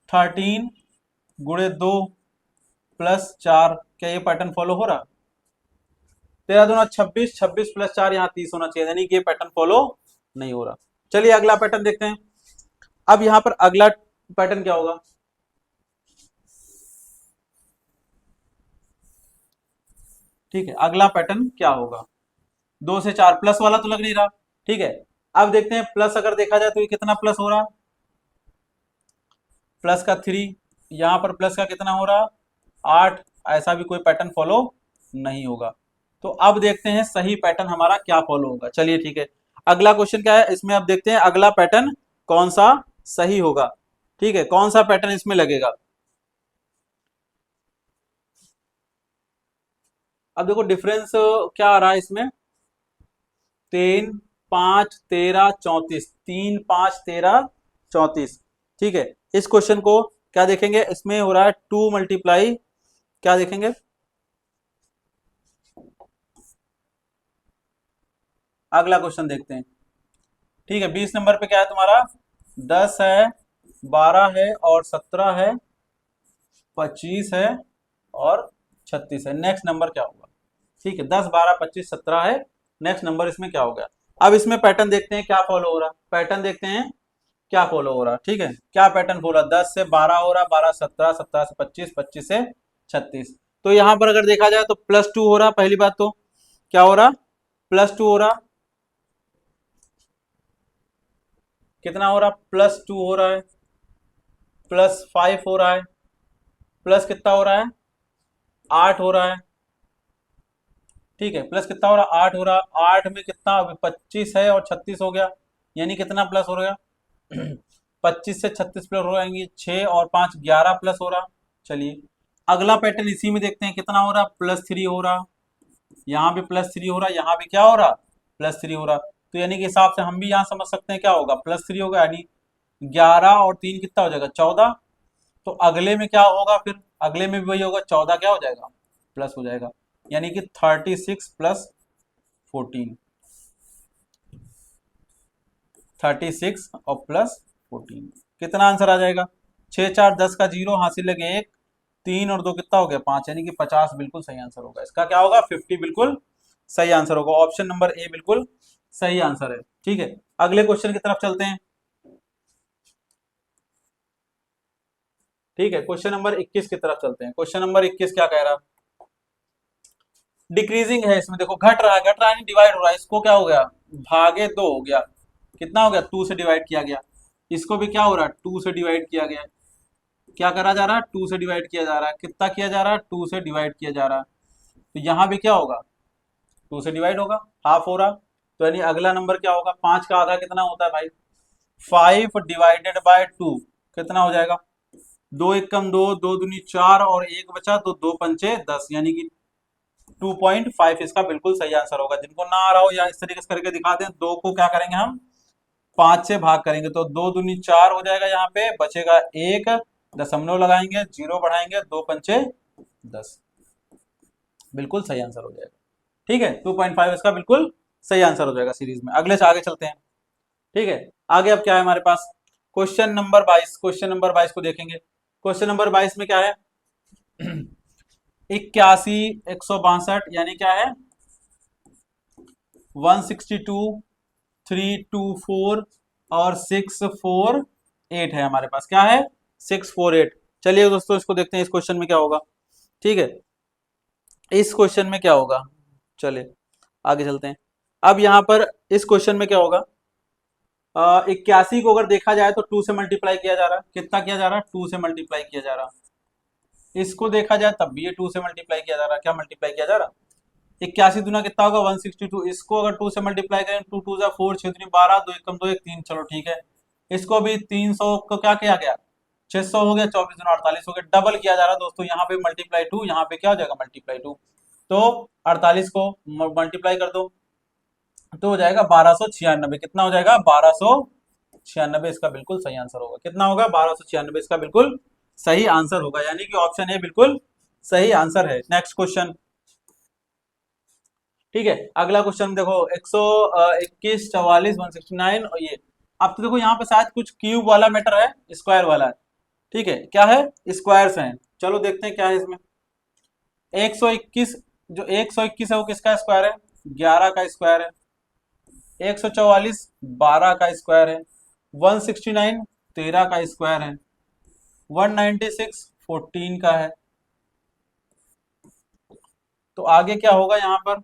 13 गुणे 2 प्लस 4, क्या ये पैटर्न फॉलो हो रहा, 13 दूना 26, 26 प्लस 4 यहाँ 30 होना चाहिए, यानी कि ये पैटर्न फॉलो नहीं हो रहा। चलिए अगला पैटर्न देखते हैं। अब यहाँ पर अगला पैटर्न क्या होगा, ठीक है, अगला पैटर्न क्या होगा, 2 से 4 प्लस वाला तो लग नहीं रहा। ठीक है, अब देखते हैं प्लस अगर देखा जाए तो ये कितना प्लस हो रहा, प्लस का 3, यहाँ पर प्लस का कितना हो रहा 8, ऐसा भी कोई पैटर्न फॉलो नहीं होगा। तो अब देखते हैं सही पैटर्न हमारा क्या फॉलो होगा। चलिए ठीक है, अगला क्वेश्चन क्या है इसमें, अब देखते हैं अगला पैटर्न कौन सा सही होगा। ठीक है, कौन सा पैटर्न इसमें लगेगा, अब देखो डिफरेंस क्या आ रहा है इसमें, 3 5 13 34, 3 5 13 34। ठीक है, इस क्वेश्चन को क्या देखेंगे, इसमें हो रहा है 2 मल्टीप्लाई, क्या देखेंगे, अगला क्वेश्चन देखते हैं। ठीक है, 20 नंबर पे क्या है तुम्हारा, 10 है, 12 है और 17 है, 25 है और 36 है। नेक्स्ट नंबर क्या होगा, ठीक है, 10 12 25 17 है, नेक्स्ट नंबर इसमें क्या हो गया। अब इसमें पैटर्न देखते हैं क्या फॉलो हो रहा, पैटर्न देखते हैं क्या फॉलो हो रहा। ठीक है, क्या पैटर्न फॉलो, 10 से 12 हो रहा, 12 17, 17 से 25, 25 से 36। तो यहां पर अगर देखा जाए तो +2 हो रहा, पहली बात तो क्या हो रहा +2 हो रहा, कितना हो रहा, +2 हो रहा है, +5 हो रहा है, प्लस कितना हो रहा है, 8 हो रहा है। ठीक है, प्लस कितना हो रहा, 8 हो रहा, 8 में कितना, अभी 25 है और 36 हो गया, यानी कितना प्लस हो गया 25 से 36 प्लस हो जाएंगे, 6 और 5 11 प्लस हो रहा। चलिए अगला पैटर्न इसी में देखते हैं, कितना हो रहा, +3 हो रहा, यहाँ भी +3 हो रहा, यहाँ भी क्या हो रहा, +3 हो रहा। तो यानी कि हिसाब से हम भी यहाँ समझ सकते हैं क्या होगा, +3 होगा, यानी 11 और 3 कितना हो जाएगा, 14। तो अगले में क्या होगा, फिर अगले में भी वही होगा, 14 क्या हो जाएगा, प्लस हो जाएगा, यानी कि 36 + 14, 36 और +14, कितना आंसर आ जाएगा, 6 4 10 का 0, हासिल लगे 1, 3 और 2 कितना हो गया 5, यानी कि 50 बिल्कुल सही आंसर होगा। इसका क्या होगा, 50 बिल्कुल सही आंसर होगा। ऑप्शन नंबर ए बिल्कुल सही आंसर है। ठीक है, अगले क्वेश्चन की तरफ चलते हैं। ठीक है, क्वेश्चन नंबर 21 की तरफ चलते हैं। क्वेश्चन नंबर 21 क्या कह रहा है, डिक्रीजिंग है, इसमें देखो घट रहा है, घट रहा है, डिवाइड हो रहा है, इसको क्या हो गया, भागे 2 हो गया, कितना हो गया, 2 से डिवाइड किया गया। इसको भी क्या हो रहा है, 2 से डिवाइड किया गया, क्या करा जा रहा है, 2 से डिवाइड किया जा रहा है, कितना किया जा रहा है, 2 से डिवाइड किया जा रहा है। तो यहाँ भी क्या होगा, 2 से डिवाइड होगा, हाफ हो रहा। तो यानी अगला नंबर क्या होगा, 5 का आधा कितना होता है भाई, 5 डिवाइडेड बाय 2 कितना हो जाएगा, 2 एकम 2, 2 दूनी 4 और 1 बचा, तो 2 पंचे 10, यानी कि 2.5 इसका बिल्कुल सही आंसर होगा। जिनको ना आ रहा हो या इस तरीके से करके दिखाते हैं, 2 को क्या करेंगे हम 5 से भाग करेंगे, तो 2 दूनी 4 हो जाएगा, यहाँ पे बचेगा 1, दशमलव लगाएंगे, 0 बढ़ाएंगे, 2 पंचे 10, बिल्कुल सही आंसर हो जाएगा। ठीक है, 2.5 इसका बिल्कुल सही आंसर हो जाएगा सीरीज में। अगले से आगे चलते हैं। ठीक है, आगे अब क्या है हमारे पास, क्वेश्चन नंबर 22, क्वेश्चन नंबर 22 को देखेंगे। क्वेश्चन नंबर 22 में क्या है 81 162, यानी क्या है 162 324 और 648 है हमारे पास, क्या है 648। चलिए दोस्तों इसको देखते हैं, इस क्वेश्चन में क्या होगा। ठीक है, इस क्वेश्चन में क्या होगा, चलिए आगे चलते हैं। अब यहां पर इस क्वेश्चन में क्या होगा, 81 को अगर देखा जाए तो 2 से मल्टीप्लाई किया जा रहा है, कितना किया जा रहा है, 2 से मल्टीप्लाई किया जा रहा है। इसको देखा जाए तब भी ये 2 से मल्टीप्लाई किया जा रहा है, क्या मल्टीप्लाई किया जा रहा है, 81 दूना कितना होगा 162, इसको अगर 2 से मल्टीप्लाई करें, 2 2 4 6 3 12, 2 एकम 2 1 3, चलो ठीक है। इसको भी 300 को क्या किया गया, 600 हो गया, 24 दूना 48 हो गया, डबल किया जा रहा है दोस्तों, यहाँ पे मल्टीप्लाई 2, यहाँ पे क्या हो जाएगा मल्टीप्लाई 2, तो 48 को मल्टीप्लाई कर दो तो हो जाएगा 1296, कितना हो जाएगा 1296, इसका बिल्कुल सही आंसर होगा, कितना होगा 1296, इसका बिल्कुल सही आंसर होगा, यानी कि ऑप्शन ए बिल्कुल सही आंसर है। Next question. ठीक है, अगला क्वेश्चन देखो 121 44 169, और ये अब तो देखो यहाँ पे शायद कुछ क्यूब वाला मैटर है, स्क्वायर वाला है। ठीक है, क्या है, स्क्वायर्स हैं, चलो देखते हैं क्या है इसमें। 121, जो 121 है वो किसका स्क्वायर है, 11 का स्क्वायर है। 144 12 का स्क्वायर है। 169 13 का स्क्वायर है। 196 14 का है। तो आगे क्या होगा यहाँ पर,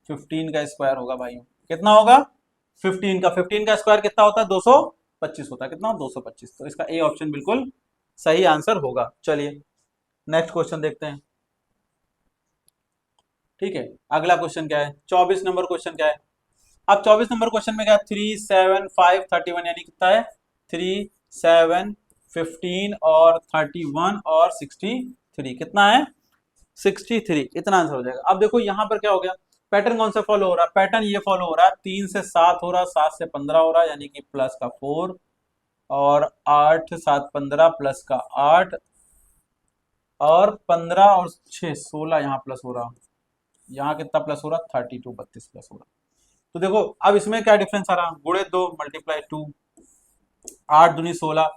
15 का स्क्वायर होगा भाई, कितना होगा 15 का, 15 का स्क्वायर कितना होता है 225 होता है, कितना 225, तो इसका ए ऑप्शन बिल्कुल सही आंसर होगा। चलिए नेक्स्ट क्वेश्चन देखते हैं। ठीक है, अगला क्वेश्चन क्या है, 24 नंबर क्वेश्चन क्या है। अब 24 नंबर क्वेश्चन में क्या है, 3 7 5 31, यानी कितना है 3 7 15 और 31 और 63, कितना है 63, इतना आंसर हो जाएगा। अब देखो यहाँ पर क्या हो गया, पैटर्न कौन सा फॉलो हो रहा है, पैटर्न ये फॉलो हो रहा है, 3 से 7 हो रहा है, 7 से 15 हो रहा है, यानी कि प्लस का 4, और 8 7 15 प्लस का 8, और 15 और 6 16, यहाँ प्लस हो रहा, यहाँ कितना प्लस हो रहा 32 32 प्लस हो रहा। तो देखो अब इसमें क्या डिफरेंस आ रहा, गुणे 2 मल्टीप्लाई 2, 8 दूनी 16,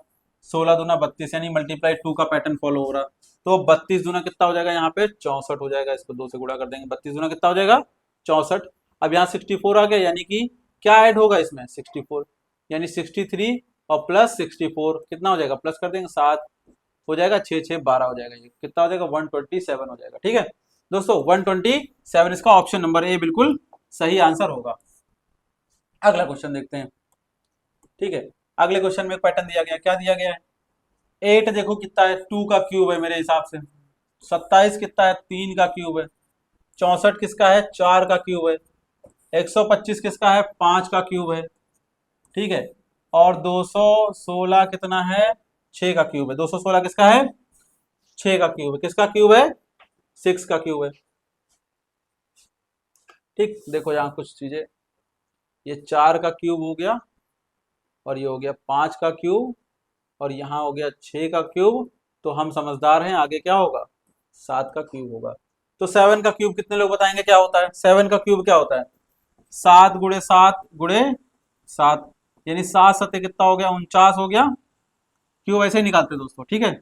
16 दूना 32, यानी मल्टीप्लाई 2 का पैटर्न फॉलो हो रहा। तो 32 दूना कितना हो जाएगा, यहाँ पे 64 हो जाएगा, इसको 2 से गुणा कर देंगे, 32 दूना कितना हो जाएगा 64। अब यहाँ 64 आ गया, यानी कि क्या ऐड होगा इसमें 64, यानी 63 और प्लस 64 कितना हो जाएगा, प्लस कर देंगे 7 हो जाएगा, 6 6 12 हो जाएगा, ये कितना हो जाएगा 127 हो जाएगा। ठीक है दोस्तों 127, इसका ऑप्शन नंबर ए बिल्कुल सही आंसर होगा। अगला क्वेश्चन देखते हैं। ठीक है, अगले क्वेश्चन में एक पैटर्न दिया गया है। क्या दिया गया है? 8 देखो कितना है, 2 का क्यूब है मेरे हिसाब से। 27 कितना है, 3 का क्यूब है। 64 किसका है, 4 का क्यूब है। 125 किसका है, 5 का क्यूब है। ठीक है, और 216 कितना है, 6 का क्यूब है। 216 किसका है, 6 का क्यूब है। किसका क्यूब है, 6 का क्यूब है। ठीक, देखो यहाँ कुछ चीजें, ये 4 का क्यूब हो गया, और ये हो गया 5 का क्यूब, और यहाँ हो गया 6 का क्यूब। तो हम समझदार हैं, आगे क्या होगा, 7 का क्यूब होगा। तो 7 का क्यूब कितने लोग बताएंगे क्या होता है? 7 का क्यूब क्या होता है, 7 गुणे 7 गुणे 7, यानी 7 सत्ते कितना हो गया, 49 हो गया। क्यूब ऐसे ही निकालते हैं दोस्तों। ठीक है,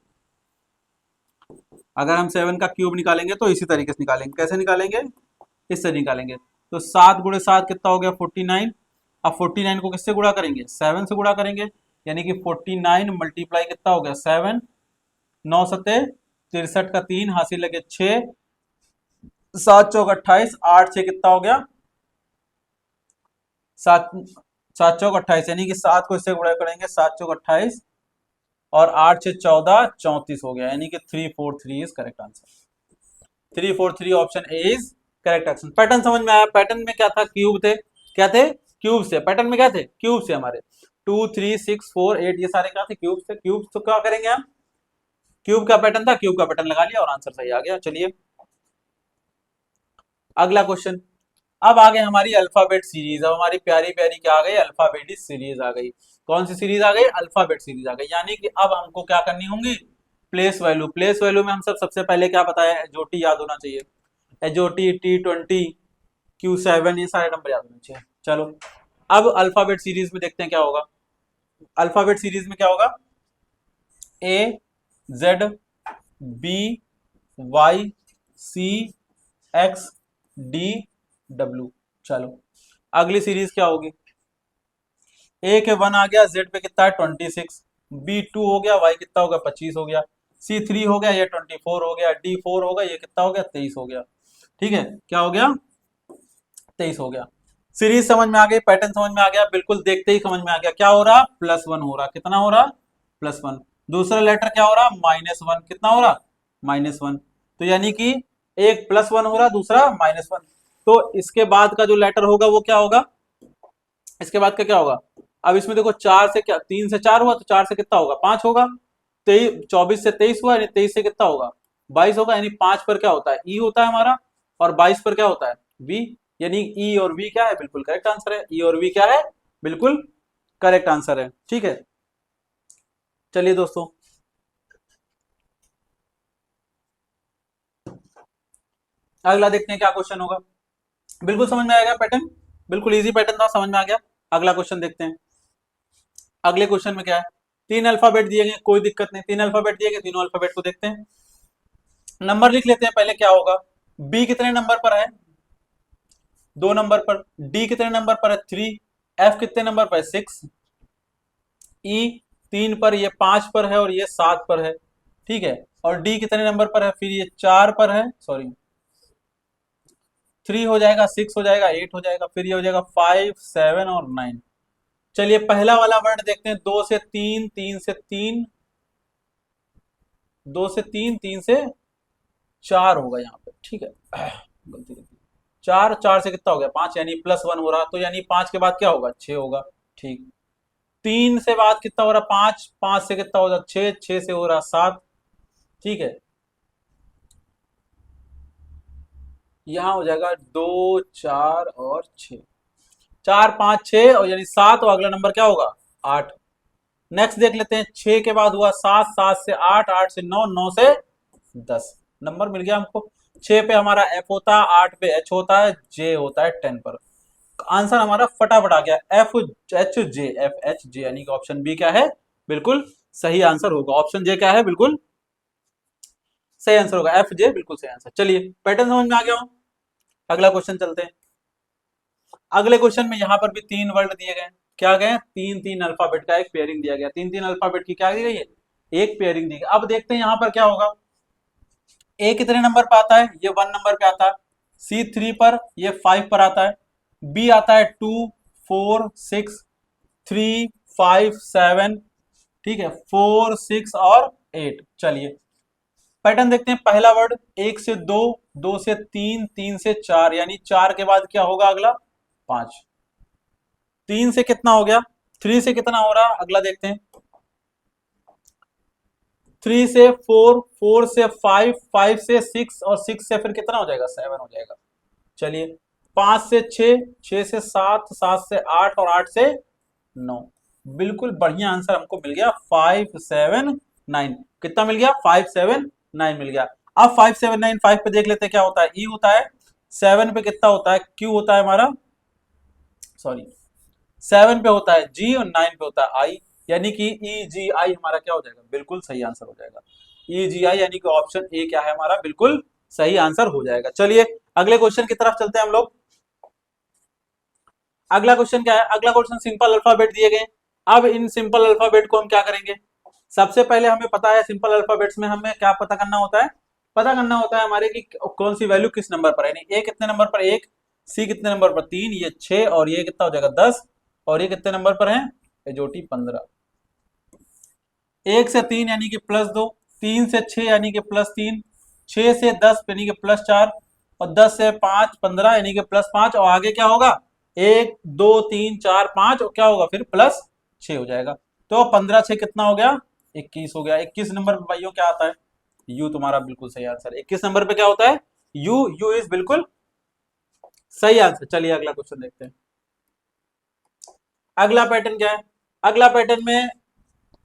अगर हम 7 का क्यूब निकालेंगे तो इसी तरीके से निकालेंगे। कैसे निकालेंगे, इससे निकालेंगे। तो 7 गुणे 7 कितना हो गया, 49। अब 49 को किससे गुणा करेंगे, 7 से गुणा करेंगे, यानी कि 49 मल्टीप्लाई कितना हो गया, 7। 9 सत्ते 63 का 3, हासिल लगे 6, 7 चौक 28, 8 6 कितना हो गया, 7 7 चौक 28, यानी कि 7 को इससे गुणा करेंगे, 7 चौक 28, और 8 6 14 34 हो गया, यानी कि 343 is correct answer. 343 option A is correct answer. Pattern समझ में आया? पैटर्न में क्या था, क्यूब थे। क्या थे, क्यूब से। पैटर्न में क्या थे, क्यूब से। हमारे 2 3 6 4 8 ये सारे क्या थे, क्यूब थे। क्यूब तो क्या करेंगे हम, क्यूब का पैटर्न था, क्यूब का पैटर्न लगा लिया और आंसर सही आ गया। चलिए अगला क्वेश्चन। अब आ गए हमारी अल्फाबेट सीरीज। अब हमारी प्यारी प्यारी क्या आ गई, अल्फाबेटिक सीरीज आ गई। कौन सी सीरीज आ गई, अल्फाबेट सीरीज आ गई। यानी कि अब हमको क्या करनी होंगी, प्लेस वैल्यू। प्लेस वैल्यू में हम सबसे पहले क्या बताया, एजोटी याद होना चाहिए। एजोटी, T20, Q7, ये सारे नंबर याद होने चाहिए। चलो अब अल्फाबेट सीरीज में देखते हैं क्या होगा। अल्फाबेट सीरीज में क्या होगा, AZBYCXDW। चलो अगली सीरीज क्या होगी, ए के 1 आ गया, जेड पे कितना है 26, B2 हो गया, वाई कितना हो गया 25 हो गया, C3 हो गया, ये 24 हो गया, D4 होगा, ये कितना हो गया 23 हो गया। ठीक है, क्या हो गया 23 हो गया। सीरीज समझ में आ गई, पैटर्न समझ में आ गया, बिल्कुल देखते ही समझ में आ गया। क्या हो रहा, +1 हो रहा। कितना हो रहा, +1। दूसरा लेटर क्या हो रहा, -1। कितना हो रहा, -1। तो यानी कि एक +1 हो रहा, दूसरा -1। तो इसके बाद का जो लेटर होगा वो क्या होगा, इसके बाद का क्या होगा। अब इसमें देखो 4 से क्या, 3 से 4 हुआ, तो 4 से कितना होगा, 5 होगा। 24 से 23 हुआ, यानी 23 से कितना होगा, 22 होगा। यानी 5 पर क्या होता है, ई होता है हमारा, और 22 पर क्या होता है, वी। यानी ई और वी क्या है, बिल्कुल करेक्ट आंसर है। ई और वी क्या है, बिल्कुल करेक्ट आंसर है। ठीक है, चलिए दोस्तों अगला देखते हैं क्या क्वेश्चन होगा। बिल्कुल समझ में आएगा पैटर्न, बिल्कुल इजी पैटर्न था, समझ में आ गया। अगला क्वेश्चन देखते हैं। अगले क्वेश्चन में क्या है, 3 अल्फाबेट दिए गए, कोई दिक्कत नहीं। 3 अल्फाबेट दिए गए, तीनों अल्फाबेट को देखते हैं। नंबर लिख लेते हैं पहले, क्या होगा, बी कितने नंबर पर है, 2 नंबर पर। डी कितने नंबर पर है, 3। एफ कितने नंबर पर है, 6। ई 3 पर, ये 5 पर है, और ये 7 पर है। ठीक है, और डी कितने नंबर पर है, फिर ये 4 पर है, सॉरी 3 हो जाएगा, 6 हो जाएगा, 8 हो जाएगा, फिर ये हो जाएगा 5 7 और 9। चलिए पहला वाला वर्ड देखते हैं, 2 से 3, 3 से 3, 2 से 3, 3 से 4 होगा यहाँ पे। ठीक है, गलती गलती, 4 4 से कितना हो गया, 5, यानी +1 हो रहा, तो यानी 5 के बाद क्या होगा, 6 होगा। ठीक, 3 से बाद कितना हो रहा, 5, 5 से कितना हो रहा, 6, 6 से हो रहा 7। ठीक है, यहाँ हो जाएगा 2 4 और 6, 4 5 6, और यानी 7, और अगला नंबर क्या होगा, 8। नेक्स्ट देख लेते हैं, 6 के बाद हुआ 7, 7 से 8, 8 से 9, 9 से 10। नंबर मिल गया हमको। 6 पे हमारा एफ होता है, 8 पे एच होता है, जे होता है 10 पर। आंसर हमारा फटाफट आ गया, एफ एच जे, यानी कि ऑप्शन बी क्या है, बिल्कुल सही आंसर होगा। ऑप्शन जे क्या है, बिल्कुल सही आंसर होगा, F J बिल्कुल सही आंसर। चलिए पैटर्न समझ में आ गया हो, अगला क्वेश्चन चलते हैं। अगले क्वेश्चन में यहाँ पर भी 3 वर्ड दिए गए। क्या गए, 3 अल्फाबेट का एक पेयरिंग दिया गया। 3 अल्फाबेट की क्या दी गई है, एक पेयरिंग दी गई। अब देखते हैं यहाँ पर क्या होगा। ए कितने नंबर पर आता है, ये 1 नंबर पे आता है। C3 पर ये 5 पर आता है। बी आता है 2 4 6 3 5 7, ठीक है, 4 6 और 8। चलिए पैटर्न देखते हैं। पहला वर्ड 1 से 2, 2 से 3, 3 से 4, यानी 4 के बाद क्या होगा अगला 5। 3 से कितना हो गया, 3 से कितना हो रहा अगला देखते हैं। 3 से 4, 4 से 5, 5 से 6 और 6 से फिर कितना हो जाएगा 7 हो जाएगा। चलिए 5 से 6, 6 से 7, 7 से 8 और 8 से 9। बिल्कुल बढ़िया आंसर हमको मिल गया 5 7 9। कितना मिल गया 5 7 9 मिल गया। अब 5 7 9 5 पे देख लेते हैं क्या होता है। ई होता है, 7 पे कितना होता है क्यू होता है हमारा, सॉरी 7 पे होता है जी और 9 पे होता है आई, यानी कि ई जी आई हमारा क्या हो जाएगा, बिल्कुल सही आंसर हो जाएगा। ई जी आई यानी कि ऑप्शन ए क्या है हमारा, बिल्कुल सही आंसर हो जाएगा। चलिए अगले क्वेश्चन की तरफ चलते हैं हम लोग। अगला क्वेश्चन क्या है, अगला क्वेश्चन सिंपल अल्फाबेट दिए गए। अब इन सिंपल अल्फाबेट को हम क्या करेंगे, सबसे पहले हमें पता है सिंपल अल्फाबेट्स में हमें क्या पता करना होता है, पता करना होता है हमारे कि कौन सी वैल्यू किस नंबर पर है। यानी ए कितने नंबर पर 1, सी कितने नंबर पर 3, ये 6 और ये कितना हो जाएगा 10, और ये कितने नंबर पर है एजोटी 15। 1 से 3 यानी कि +2, 3 से 6 यानी कि +3, 6 से 10 यानी कि +4 और 10 से 5 15 यानी कि +5 और आगे क्या होगा 1 2 3 4 5 और क्या होगा फिर +6 हो जाएगा। तो 15 6 कितना हो गया 21 हो गया। 21 नंबर पे भाइयों क्या आता है यू, तुम्हारा बिल्कुल सही आंसर। 21 नंबर पे क्या होता है यू, यू इज बिल्कुल सही आंसर। चलिए अगला क्वेश्चन देखते हैं। अगला पैटर्न क्या है, अगला पैटर्न में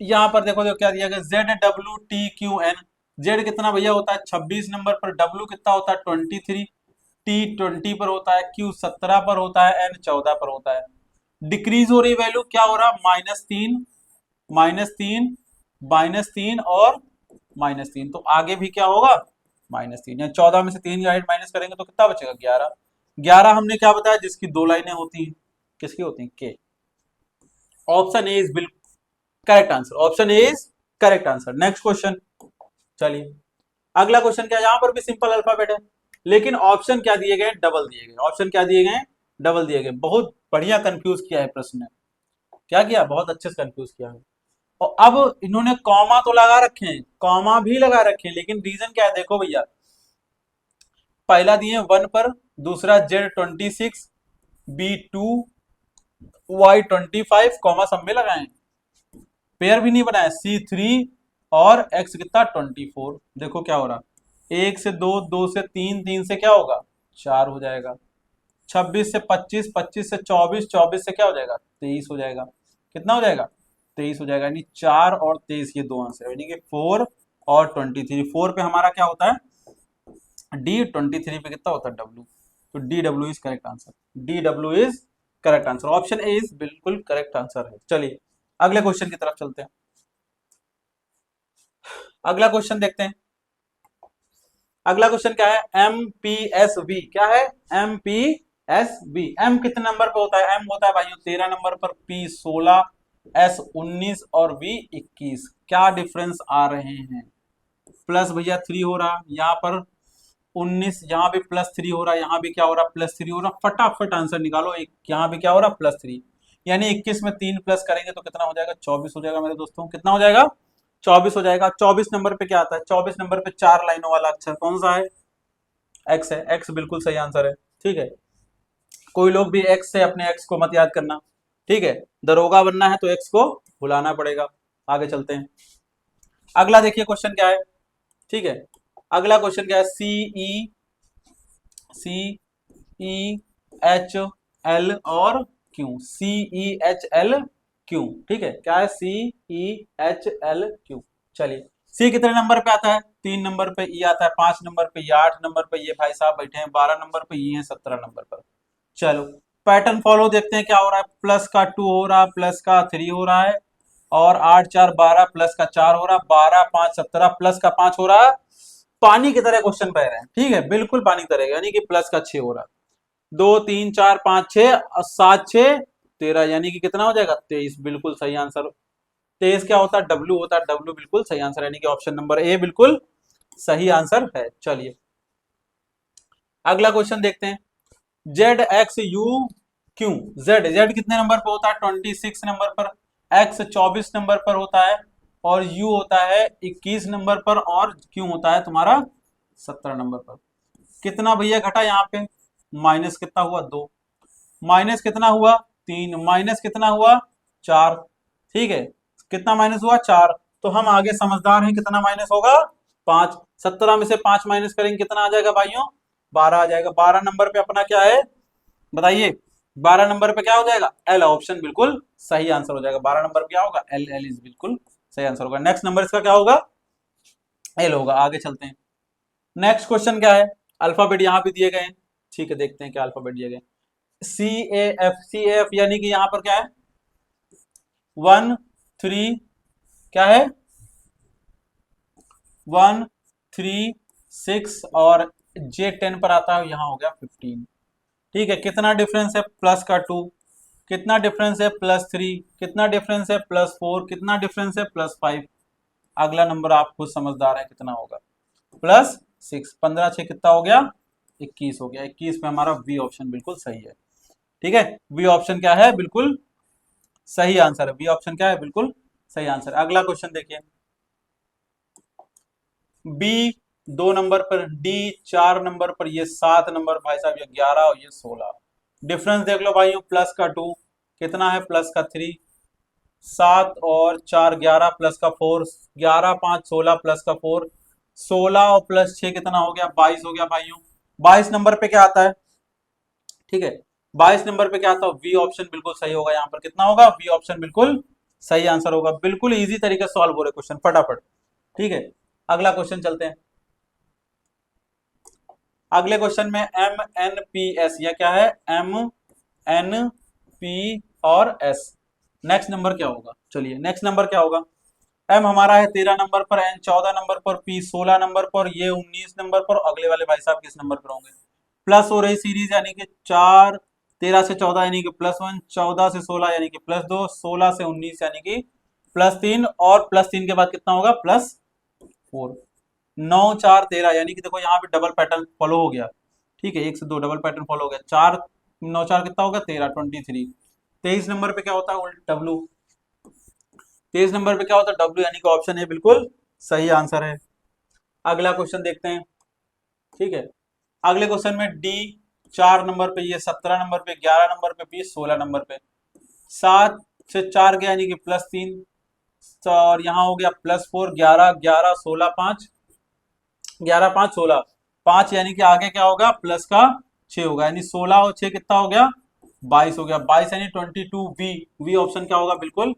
यहां पर देखो क्या दिया गया ZWTQN। जेड कितना भैया होता है 26 नंबर पर, डब्ल्यू कितना होता है 23, टी 20 पर होता है, क्यू 17 पर होता है, एन 14 पर होता है। डिक्रीज हो रही वैल्यू क्या हो रहा -3 -3 -3 और -3, तो आगे भी क्या होगा -3। या 14 में से 3 यूनिट माइनस करेंगे तो कितना बचेगा 11। 11 हमने क्या बताया जिसकी 2 लाइनें होती हैं, किसकी होती हैं के। ऑप्शन ए इज बिल्कुल correct answer, option A is correct answer. Next question. चलिए अगला क्वेश्चन क्या है, यहां पर भी सिंपल अल्फाबेट है लेकिन ऑप्शन क्या दिए गए डबल दिए गए। ऑप्शन क्या दिए गए डबल दिए गए। बहुत बढ़िया कंफ्यूज किया है प्रश्न ने, क्या किया बहुत अच्छे से कंफ्यूज किया है। और अब इन्होंने कॉमा तो लगा रखे हैं, कॉमा भी लगा रखे हैं, लेकिन रीजन क्या है देखो भैया। पहला दिए 1 पर, दूसरा Z26 B2 Y25 कॉमा सब में लगाए, पेयर भी नहीं बनाया C3 और x कितना 24। देखो क्या हो रहा 1 से 2, 2 से 3, 3 से क्या होगा 4 हो जाएगा। 26 से 25, 25 से 24, 24 से क्या हो जाएगा 23 हो जाएगा। कितना हो जाएगा 23 हो जाएगा। यानी 4 और 23 ये दो आंसर, यानी कि 4 और 23। 4 पे हमारा क्या होता है डी, 23 पे कितना होता है डब्ल्यू, तो D W is correct answer. D W is correct answer, option A is बिल्कुल करेक्ट आंसर है। चलिए अगले क्वेश्चन की तरफ चलते हैं। अगला क्वेश्चन देखते हैं। अगला क्वेश्चन क्या है MPSV, क्या है MPSV। एम कितने नंबर पे होता है, एम होता है भाइयों 13 नंबर पर, P 16, S 19 और V 21। क्या डिफरेंस आ रहे हैं, प्लस भैया 3 हो रहा यहाँ पर 19, यहाँ भी +3 हो रहा है, यहाँ भी क्या हो रहा +3 हो रहा। फटाफट आंसर निकालो, एक यहाँ भी क्या हो रहा +3, यानी 21 में 3 प्लस करेंगे तो कितना हो जाएगा 24 हो जाएगा मेरे दोस्तों। कितना हो जाएगा 24 हो जाएगा। 24 नंबर पे क्या आता है, 24 नंबर पे 4 लाइनों वाला अक्षर कौन सा है एक्स है, एक्स बिल्कुल सही आंसर है। ठीक है, कोई लोग भी एक्स से अपने एक्स को मत याद करना, ठीक है, दरोगा बनना है तो एक्स को भुलाना पड़ेगा। आगे चलते हैं। अगला देखिए क्वेश्चन क्या है, ठीक है, अगला क्वेश्चन क्या है CEHL और क्यू, CEHL Q, ठीक है, क्या है CEHL Q। चलिए सी कितने नंबर पे आता है 3 नंबर पे, ई आता है 5 नंबर पे, ये 8 नंबर पे, ये भाई साहब बैठे हैं 12 नंबर पे, ये है 17 नंबर पर। चलो पैटर्न फॉलो देखते हैं क्या हो रहा है। प्लस का 2 हो रहा है, प्लस का 3 हो रहा है, और 8 4 12 प्लस का 4 हो रहा है, 12 5 17 प्लस का 5 हो रहा है। पानी की तरह क्वेश्चन बह रहे हैं, ठीक है, बिल्कुल पानी की तरह, यानी कि प्लस का 6 हो रहा है। 2 3 4 5 6 और 7 6 13, यानी कि कितना हो जाएगा 23, बिल्कुल सही आंसर। 23 क्या होता है डब्ल्यू होता है, डब्ल्यू बिल्कुल सही आंसर, यानी कि ऑप्शन नंबर ए बिल्कुल सही आंसर है। चलिए अगला क्वेश्चन देखते हैं। ZXU क्यू, जेड, जेड कितने नंबर पर होता है? 26 नंबर पर, एक्स 24 नंबर पर होता है, और यू होता है 21 नंबर पर, और क्यू होता है तुम्हारा 17 नंबर पर। कितना भैया घटा यहाँ पे? माइनस कितना हुआ? 2, माइनस कितना हुआ? 3, माइनस कितना हुआ? 4। ठीक है, कितना माइनस हुआ? 4। तो हम आगे समझदार हैं, कितना माइनस होगा? 5। 17 में से 5 माइनस करेंगे, कितना आ जाएगा भाइयों? 12 आ जाएगा। 12 नंबर पे अपना क्या है बताइए? 12 नंबर पे क्या हो जाएगा? एल ऑप्शन बिल्कुल सही आंसर हो जाएगा। 12 नंबर पे क्या होगा? एल, एल इज बिल्कुल सही आंसर होगा। नेक्स्ट नंबर इसका क्या होगा? एल होगा। आगे चलते हैं। नेक्स्ट क्वेश्चन क्या है? अल्फाबेट यहाँ पे दिए गए हैं, ठीक है, देखते हैं क्या अल्फाबेट दिए गए। सी ए एफ, सी एफ यानी कि यहाँ पर क्या है? 1 3, क्या है? 1 3 6, और जे 10 पर आता है, यहाँ हो गया 15। ठीक है, कितना डिफरेंस है? प्लस का 2। कितना डिफरेंस है? +3। कितना डिफरेंस है? +4। कितना डिफरेंस है? +5। अगला नंबर आप खुद समझदार है, कितना होगा? +6। 15 6 कितना हो गया? 21 हो गया। 21 पे हमारा बी ऑप्शन बिल्कुल सही है। ठीक है, बी ऑप्शन क्या है? बिल्कुल सही आंसर है। बी ऑप्शन क्या है? बिल्कुल सही आंसर। अगला क्वेश्चन देखिए। बी 2 नंबर पर, डी 4 नंबर पर, ये 7 नंबर भाई साहब, ये 11 और ये 16। डिफरेंस देख लो भाइयों, प्लस का 2, कितना है? प्लस का 3। 7 और 4 11, प्लस का 4, 11 5 16, प्लस का 4, 16 और +6 कितना हो गया? 22 हो गया भाइयों। 22 नंबर पे क्या आता है? ठीक है, 22 नंबर पे क्या आता है? वी ऑप्शन बिल्कुल सही होगा। यहाँ पर कितना होगा? वी ऑप्शन बिल्कुल सही आंसर होगा। बिल्कुल इजी तरीके से सॉल्व हो रहे क्वेश्चन, फटाफट। ठीक है, अगला क्वेश्चन चलते हैं। अगले क्वेश्चन में एम एन पी एस, या क्या है? एम एन पी और एस। नेक्स्ट नंबर क्या होगा? चलिए, नेक्स्ट नंबर क्या होगा? एम हमारा है 13 नंबर पर, एन 14 नंबर पर, पी 16 नंबर पर, ये 19 नंबर पर। अगले वाले भाई साहब किस नंबर पर होंगे? प्लस हो रही सीरीज, यानी कि 4 13 से 14 यानी कि +1, 14 से 16 यानी कि +2, 16 से 19 यानी कि +3, और +3 के बाद कितना होगा? +4। 9 4 13 यानी कि देखो यहाँ पे डबल पैटर्न फॉलो हो गया। ठीक है, 1 से 2 डबल पैटर्न फॉलो हो गया। 4 9 4 कितना होगा? 13, 23। 23 नंबर पे क्या होता है? उल्ट डब्लू। 23 नंबर पे क्या होता है? डब्ल्यू, यानी कि ऑप्शन ए बिल्कुल सही आंसर है। अगला क्वेश्चन देखते हैं। ठीक है, अगले क्वेश्चन में डी 4 नंबर पे, ये 17 नंबर पे, 11 नंबर पे, बी 16 नंबर पे। 7 से 4 गया यानी कि +3, और यहाँ हो गया +4, 11 11 16 5, 11 5 16, 5 यानी कि आगे क्या होगा? प्लस का 6 होगा, यानी 16 और 6 कितना हो गया? 22 हो गया। 22 यानी 22 वी, वी ऑप्शन क्या होगा? बिल्कुल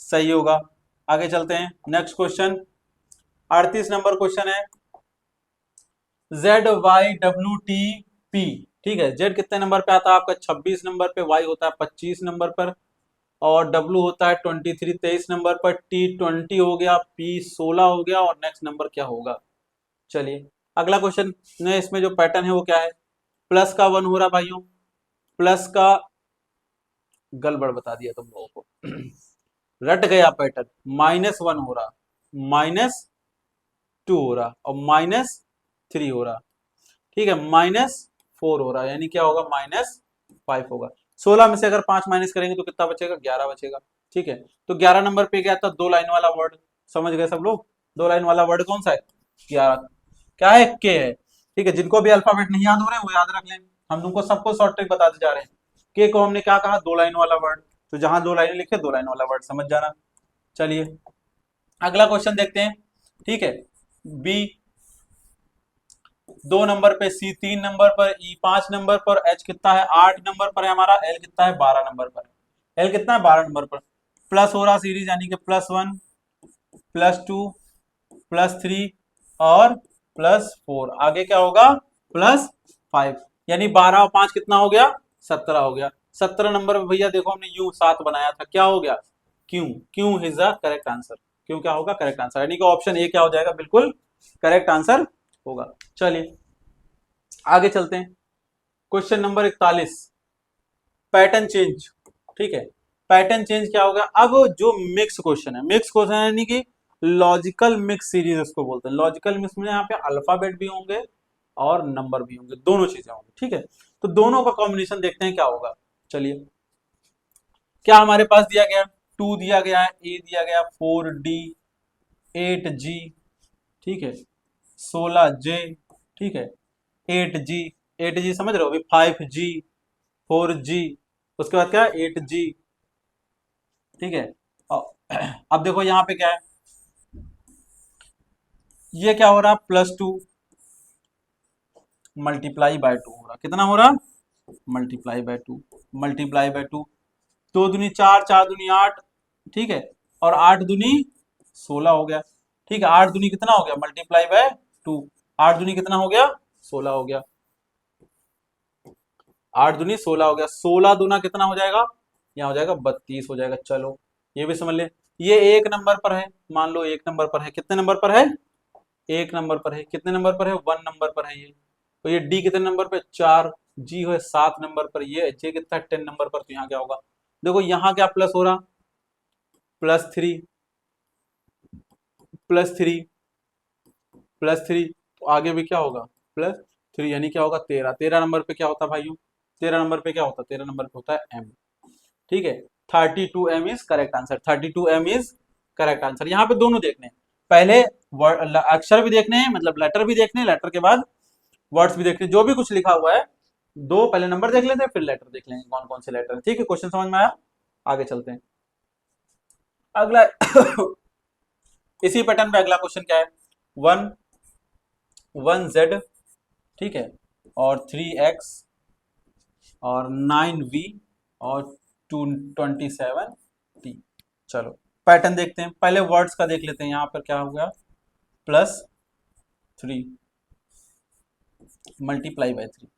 सही होगा। आगे चलते हैं। नेक्स्ट क्वेश्चन 38 नंबर क्वेश्चन है। ZYWTP, ठीक है, जेड कितने नंबर पे आता है आपका? 26 नंबर पे, वाई होता है 25 नंबर पर, और डब्ल्यू होता है 23 23 नंबर पर, टी 20 हो गया, पी 16 हो गया, और नेक्स्ट नंबर क्या होगा? चलिए, अगला क्वेश्चन में इसमें जो पैटर्न है वो क्या है? प्लस का 1 हो रहा भाइयों, प्लस का गड़बड़ बता दिया तुम लोगों को रट गया पैटर्न। -1 हो रहा, -2 हो रहा, और -3 हो रहा। ठीक है, -4 हो रहा है, यानी क्या होगा? -5 होगा। 16 में से अगर 5 माइनस करेंगे तो कितना बचेगा? 11 बचेगा। ठीक है, तो 11 नंबर पे गया था 2 लाइन वाला वर्ड। समझ गए सब लोग? 2 लाइन वाला वर्ड कौन सा है? 11, क्या है? के है। ठीक है, जिनको भी अल्फाबेट नहीं याद हो रहे हैं वो याद रख लें। हम तुमको सबको शॉर्ट ट्रिक बताते जा रहे हैं। के को हमने क्या कहा? 2 लाइन वाला वर्ड। तो जहां 2 लाइनें लिखे, 2 लाइन वाला वर्ड समझ जाना। चलिए, अगला क्वेश्चन देखते हैं। ठीक है, बी 2 नंबर पे, सी 3 नंबर पर, ई 5 नंबर पर, एच कितना है? 8 नंबर पर है हमारा, एल कितना है? 12 नंबर पर। एल कितना है? 12 नंबर पर। प्लस हो रहा सीरीज, यानी कि +1 +2 +3 और +4। आगे क्या होगा? +5, यानी 12 और 5 कितना हो गया? 17 हो गया। 17 नंबर पे भैया देखो हमने यू 7 बनाया था, क्या हो गया? क्यों? क्यों इज द करेक्ट आंसर। क्यों क्या होगा? करेक्ट आंसर, यानी कि ऑप्शन ए क्या हो जाएगा? बिल्कुल करेक्ट आंसर होगा। चलिए, आगे चलते हैं। Question number 41, pattern change. ठीक है, पैटर्न चेंज क्या होगा? अब जो मिक्स क्वेश्चन है, मिक्स क्वेश्चन यानी कि लॉजिकल मिक्स सीरीज उसको बोलते हैं। लॉजिकल मिक्स में यहाँ पे अल्फाबेट भी होंगे और नंबर भी होंगे, दोनों चीजें होंगी। ठीक है, तो दोनों का कॉम्बिनेशन देखते हैं क्या होगा। चलिए, क्या हमारे पास दिया गया, 2 दिया गया है, ए दिया गया, 4D, 8G, ठीक है, 16J, ठीक है, 8G, 8G समझ रहे हो अभी, 5G, 4G, उसके बाद क्या, 8G, ठीक है। अब देखो यहाँ पे क्या है, ये क्या हो रहा, +2 मल्टीप्लाई बाय 2 हो रहा, कितना हो रहा, मल्टीप्लाई बाय 2, मल्टीप्लाई बाय 2, 2 दूनी 4, 4 दूनी 8, ठीक है, और 8 दूनी 16 हो गया, ठीक है, 8 दूनी कितना हो गया, मल्टीप्लाई बाय 2, 8 दूनी कितना हो गया, 16 हो गया, 8 दूनी 16 हो गया, 16 दूना कितना हो जाएगा, यहाँ हो जाएगा 32 हो जाएगा। चलो ये भी समझ ले, ये एक नंबर पर है, मान लो एक नंबर पर है, कितने नंबर पर है, एक नंबर पर है, कितने नंबर पर है, 1 नंबर पर है ये, तो ये डी कितने नंबर पे, 4, जी है 7 नंबर पर, ये जे कितना है 10 नंबर पर, तो यहाँ क्या होगा, देखो यहाँ क्या प्लस हो रहा, +3, +3, +3, तो आगे भी क्या होगा, +3, यानी क्या होगा 13, 13 नंबर पे क्या होता है भाइयों, 13 नंबर पे क्या होता है, 13 नंबर पे होता है एम, ठीक है, 32M is correct answer, 32M is correct answer. यहाँ पे दोनों देखने हैं, पहले अक्षर भी देखने हैं, मतलब लेटर भी देखने हैं, लेटर के बाद वर्ड्स भी देखने हैं, जो भी कुछ लिखा हुआ है, दो पहले नंबर देख लेते हैं, फिर लेटर देख लेंगे कौन कौन से लेटर है, ठीक है, क्वेश्चन समझ में आया, आगे चलते हैं। अगला इसी पैटर्न पे अगला क्वेश्चन क्या है, 1Z, ठीक है, और 3X, और 9V, और 27T। चलो पैटर्न देखते हैं, पहले वर्ड्स का देख लेते हैं, यहां पर क्या हो गया, +3 मल्टीप्लाई बाय 3,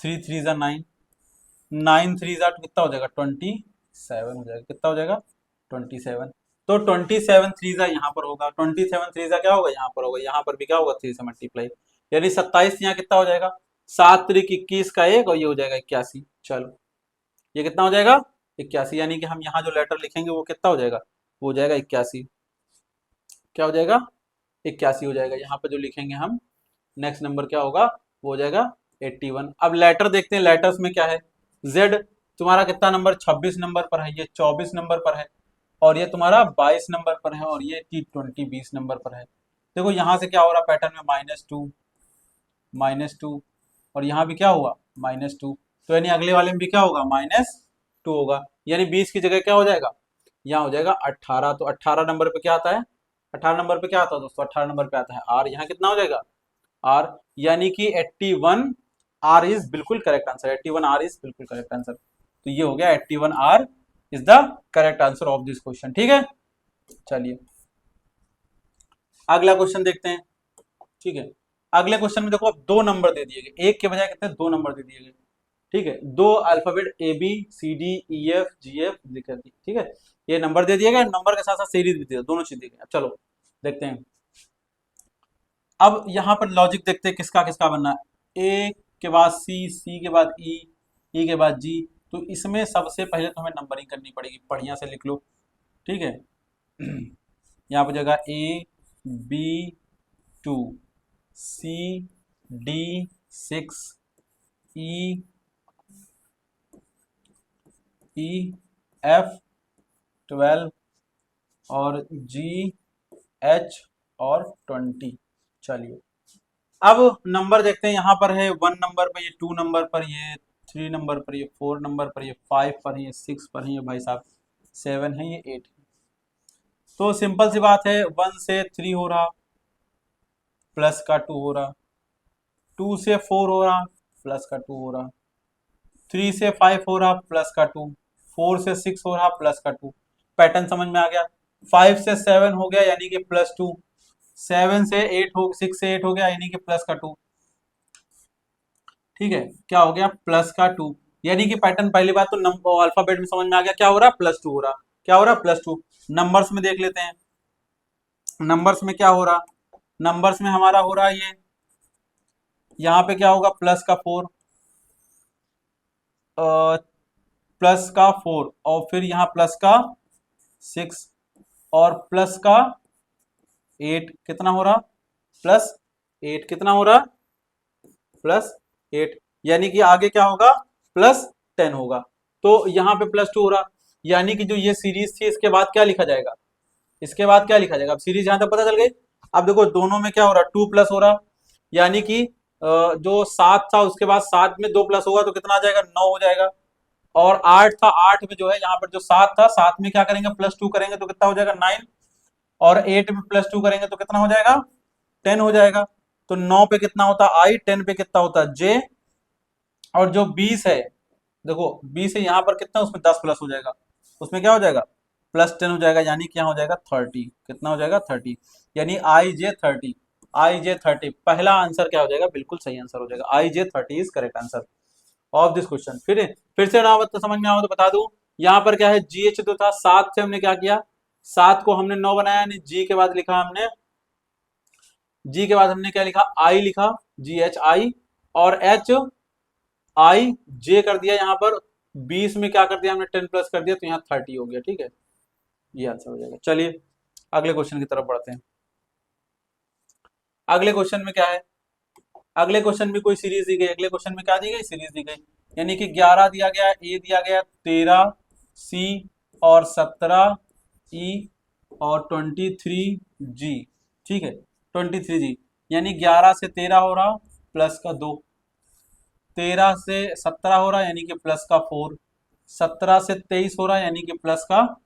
3 3 जा 9, 9 3 जा कितना हो जाएगा, 27 हो जाएगा, कितना हो जाएगा, 27, तो 27 3 जा यहाँ पर होगा, 27 3 जा क्या होगा, यहाँ पर होगा, यहाँ पर भी क्या होगा, 3 से मल्टीप्लाई, यानी 27, यहाँ कितना हो जाएगा, 7 3 21 का 1, और ये हो जाएगा 81। चलो ये कितना हो जाएगा, 81, यानी कि हम यहाँ जो लेटर लिखेंगे वो कितना हो जाएगा, वो हो जाएगा 81, क्या हो जाएगा, 81 हो जाएगा, यहाँ पे जो लिखेंगे हम नेक्स्ट नंबर क्या होगा, वो हो जाएगा 81। अब लेटर देखते हैं, लेटर्स में क्या है, जेड तुम्हारा कितना नंबर, 26 नंबर पर है, ये 24 नंबर पर है, और ये तुम्हारा 22 नंबर पर है, और ये T20 20 नंबर पर है। देखो यहाँ से क्या हो रहा पैटर्न में, -2, और यहाँ भी क्या हुआ, -2, तो यानी अगले वाले में भी क्या होगा, -2 होगा, यानी 20 की जगह क्या हो जाएगा, यहाँ हो जाएगा 18, तो 18 नंबर पे क्या आता है, 18 नंबर पे क्या आता है दोस्तों, 18 नंबर पे आता है आर, यहाँ कितना हो जाएगा, आर, यानी कि 81 आर इज बिल्कुल करेक्ट आंसर, 81 आर इज बिल्कुल करेक्ट आंसर, तो ये हो गया 81 R is the correct answer of this question, ठीक है। चलिए अगला क्वेश्चन देखते हैं, ठीक है, अगले क्वेश्चन में देखो अब 2 नंबर दे दिए गए, एक के बजाय कितने 2 नंबर दे दिए गए, ठीक है, 2 अल्फाबेट ABCDEFGF लिखा दी, ठीक है, ये नंबर दे दिए गए, नंबर के साथ साथ सीरीज भी दिया, दोनों चीज दी गई। अब चलो देखते हैं, अब यहाँ पर लॉजिक देखते हैं किसका किसका बनना है, ए के बाद सी के बाद ई के बाद जी, तो इसमें सबसे पहले तो हमें नंबरिंग करनी पड़ेगी, बढ़िया से लिख लो, ठीक है। यहाँ पर जगह AB 2, CD 6, EF 12, और GH और 20। चलिए अब नंबर देखते हैं, यहाँ पर है 1 नंबर पर, ये 2 नंबर पर, ये 3 नंबर पर, ये 4 नंबर पर, ये 5 पर है, ये 6 पर है, ये भाई साहब 7 है, ये 8 है। तो सिंपल सी बात है, 1 से 3 हो रहा, प्लस का 2 हो रहा, 2 से 4 हो रहा, प्लस का 2 हो रहा, 3 से 5 हो रहा, प्लस का 2, 4 से 6 हो रहा, प्लस का 2, पैटर्न समझ में आ गया। 5 से 7 हो गया, यानी कि +2, 7 से 8 हो, 6 से 8 हो गया, यानी कि प्लस का 2, ठीक है, क्या हो गया, प्लस का 2, यानी कि पैटर्न पहली बात तो नंबर अल्फाबेट में समझ में आ गया, क्या हो रहा, +2 हो रहा, क्या हो रहा, +2। नंबर्स में देख लेते हैं, नंबर्स में क्या हो रहा, नंबर्स में हमारा हो रहा है ये, यहाँ पे क्या होगा, +4, +4, और फिर यहाँ +6, और +8, कितना हो रहा, +8, कितना हो रहा, +8, यानी कि आगे क्या होगा, 10 होगा। तो यहाँ पे +2 हो रहा, यानी कि जो ये सीरीज थी इसके बाद क्या लिखा जाएगा, इसके बाद क्या लिखा जाएगा। अब सीरीज यहां तक पता चल गई। अब देखो दोनों में क्या हो रहा है, 2 प्लस हो रहा, यानी कि जो 7 था उसके बाद 7 में 2 प्लस होगा तो कितना आ जाएगा, 9 हो जाएगा। और 8 था, 8 में जो है यहाँ पर जो 7 था, 7 में क्या करेंगे, +2 करेंगे तो कितना हो जाएगा, 9। और 8 में +2 करेंगे तो कितना हो जाएगा, 10 हो जाएगा। तो 9 पे कितना होता है आई, 10 पे कितना होता है जे, और जो 20 है, देखो 20 है यहाँ पर कितना, उसमें 10 प्लस हो जाएगा, उसमें क्या हो जाएगा, +10 हो जाएगा, यानी क्या हो जाएगा 30। कितना हो जाएगा 30, यानी IJ 30। IJ 30 पहला आंसर क्या हो जाएगा, बिल्कुल सही आंसर हो जाएगा। IJ 30 is correct answer of this question. फिर से ना तो समझ में आओ तो बता दूं, यहाँ पर क्या है, GH जो था 7 से हमने क्या किया, 7 को हमने 9 बनाया, यानी जी के बाद लिखा हमने, जी के बाद हमने क्या लिखा, आई लिखा, GHI, और HIJ कर दिया यहाँ पर। 20 में क्या कर दिया हमने, 10 प्लस कर दिया, तो यहाँ 30 हो गया। ठीक है, ये आंसर हो जाएगा। चलिए अगले क्वेश्चन की तरफ बढ़ते हैं। अगले क्वेश्चन में क्या है, अगले क्वेश्चन में कोई सीरीज दी गई, अगले क्वेश्चन में क्या दी गई, सीरीज दी गई, यानी कि 11 दिया गया, ए दिया गया, 13C और 17E और 23G। ठीक है, 23G, यानी 11 से 13 हो रहा प्लस का 2, 13 से 17 हो रहा यानी कि प्लस का 4, 17 से 23 हो रहा यानी कि प्लस का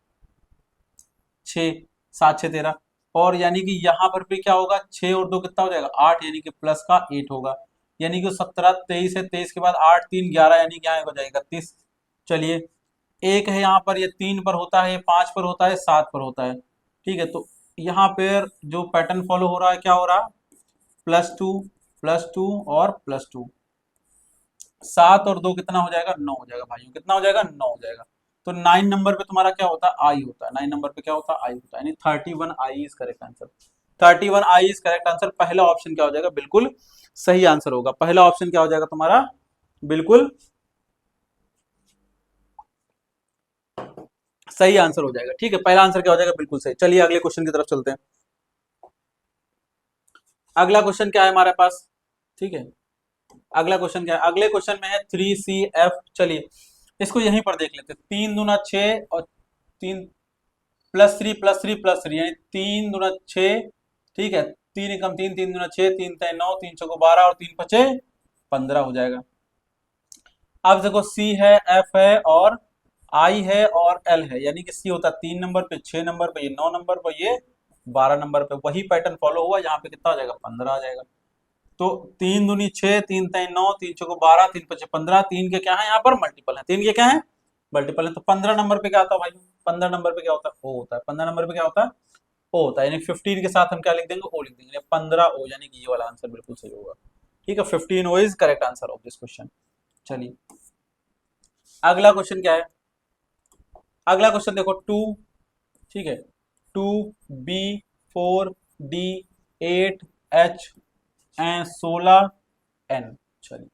6, 7 6 13, और यानी कि यहाँ पर भी क्या होगा, 6 और 2 कितना हो जाएगा 8, यानी कि प्लस का 8 होगा, यानी कि 17 23 है, 23 के बाद 8 3 11, यानी कि यहाँ हो जाएगा 31। चलिए एक है यहाँ पर, ये 3 पर होता है, 5 पर होता है, 7 पर होता है। ठीक है, तो यहाँ पर जो पैटर्न फॉलो हो रहा है, क्या हो रहा है, +2 और +2, 7 और 2 कितना हो जाएगा, 9 हो जाएगा भाइयों, कितना हो जाएगा, 9 हो जाएगा। तो 9 नंबर पे तुम्हारा क्या होता है, आई होता है, 9 नंबर पे क्या होता है, आई होता है, यानी 31I is correct answer. 31I is correct answer, पहला ऑप्शन क्या हो जाएगा, बिल्कुल सही आंसर होगा। पहला ऑप्शन क्या हो जाएगा तुम्हारा, बिल्कुल सही आंसर हो जाएगा। ठीक है, पहला आंसर क्या हो जाएगा, बिल्कुल सही। चलिए अगले क्वेश्चन की तरफ चलते हैं। अगला क्वेश्चन क्या है हमारे पास, ठीक है, अगला क्वेश्चन क्या है, अगले क्वेश्चन में है 3CF। चलिए इसको यहीं पर देख लेते हैं, 3 दूना 6 और 3 +3 यानी 3 दूना 6। ठीक है, 3 एकम 3, 3 दूना 6, 3 3 9, 3 चौको 12 और 3 5 15 हो जाएगा। अब देखो C है, F है और I है और L है, यानी कि C होता है 3 नंबर पे, 6 नंबर पे, ये 9 नंबर पे, ये 12 नंबर पे। वही पैटर्न फॉलो हुआ, यहाँ पे कितना हो जाएगा, 15 आ जाएगा। तो 3 दूनी 6, 3 3 9, 3 चौको 12, 3 5 15, 3 के क्या है यहाँ पर मल्टीपल है, 3 के क्या है मल्टीपल है। तो 15 नंबर पे क्या होता है भाई, 15 नंबर पे क्या होता है, ओ होता है। 15 नंबर पे क्या होता है, ओ होता है, यानी 15 के साथ हम क्या लिख देंगे, ओ लिख देंगे, 15O, यानी कि ये वाला आंसर बिल्कुल सही होगा। ठीक है, 15O is correct answer of this question. चलिए अगला क्वेश्चन क्या है, अगला क्वेश्चन देखो 2, ठीक है, 2B4D8H एंड 16N। चलिए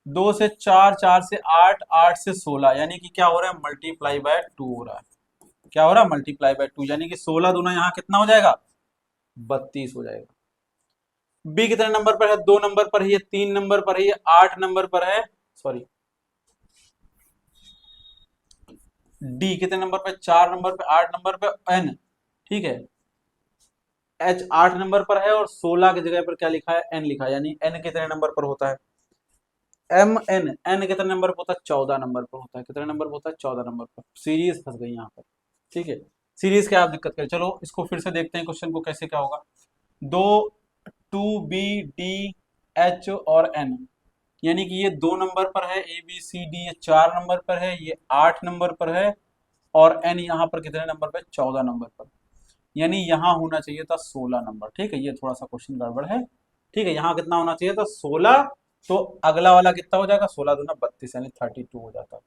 2 से 4, 4 से 8, 8 से 16, यानी कि क्या हो रहा है, मल्टीप्लाई बाय 2 हो रहा है। क्या हो रहा है, मल्टीप्लाई बाय 2, यानी कि 16 दूना यहाँ कितना हो जाएगा, 32 हो जाएगा। बी कितने नंबर पर है, 2 नंबर पर है, ये 3 नंबर पर है, ये 8 नंबर पर है, सॉरी डी कितने नंबर पे, 4 नंबर पे, 8 नंबर पे, एन, ठीक है, एच 8 नंबर पर है और 16 की जगह पर क्या लिखा है, एन लिखा है, यानी एन कितने नंबर पर होता है, एन कितने नंबर पर होता है, 14 नंबर पर होता है। कितने नंबर पर होता है, 14 नंबर पर। सीरीज फंस गई यहाँ पर। ठीक है, सीरीज क्या आप दिक्कत करें, चलो इसको फिर से देखते हैं क्वेश्चन को कैसे क्या होगा। दो 2B D H और N, यानी कि ये 2 नंबर पर है, ABCD ये 4 नंबर पर है, ये 8 नंबर पर है, और N यहाँ पर कितने नंबर पर, 14 नंबर पर, यानी यहाँ होना चाहिए था 16 नंबर। ठीक है, ये थोड़ा सा क्वेश्चन गड़बड़ है। ठीक है, यहाँ कितना होना चाहिए था, 16, तो अगला वाला कितना हो जाएगा, 16 दूना 32, यानी 32 हो जाता है।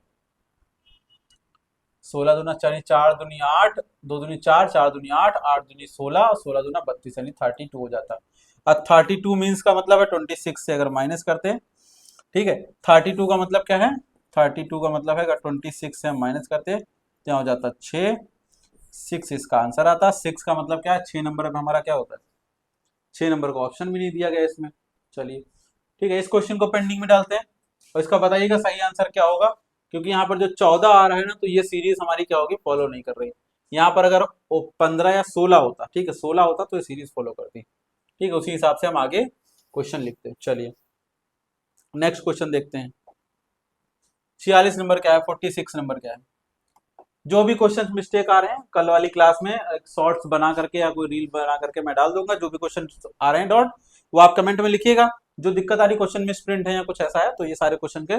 16 दूना 4, 4 दूनी 8, 2 दूनी 4, 4 दूनी 8, 8 दूनी 16, 16 दूना 32, यानी 32 हो जाता है। अब 32 मीन्स का मतलब है 26 से अगर माइनस करते हैं, ठीक है, 32 का मतलब क्या है, 32 का मतलब है अगर 26 से हम माइनस करते हैं तो हो जाता है 6, 6 इसका आंसर आता है। 6 का मतलब क्या है, 6 नंबर पे हमारा क्या होता है, 6 नंबर का ऑप्शन भी नहीं दिया गया इसमें। चलिए ठीक है, इस क्वेश्चन को पेंडिंग में डालते हैं। और इसका बताइएगा सही आंसर क्या होगा, क्योंकि यहाँ पर जो 14 आ रहा है ना, तो ये सीरीज हमारी क्या होगी, फॉलो नहीं कर रही। यहाँ पर अगर 15 या 16 होता, ठीक है, 16 होता तो ये सीरीज फॉलो करती। ठीक है, उसी हिसाब से हम आगे क्वेश्चन लिखते हैं। चलिए नेक्स्ट क्वेश्चन देखते हैं। 46 नंबर क्या है, 46 नंबर क्या है। जो भी क्वेश्चन मिस्टेक आ रहे हैं कल वाली क्लास में शॉर्ट्स बना करके या कोई रील बना करके मैं डाल दूंगा। जो भी क्वेश्चन आ रहे हैं डॉट, वो आप कमेंट में लिखिएगा। जो दिक्कत आ रही क्वेश्चन में प्रिंट है या कुछ ऐसा है, तो ये सारे क्वेश्चन के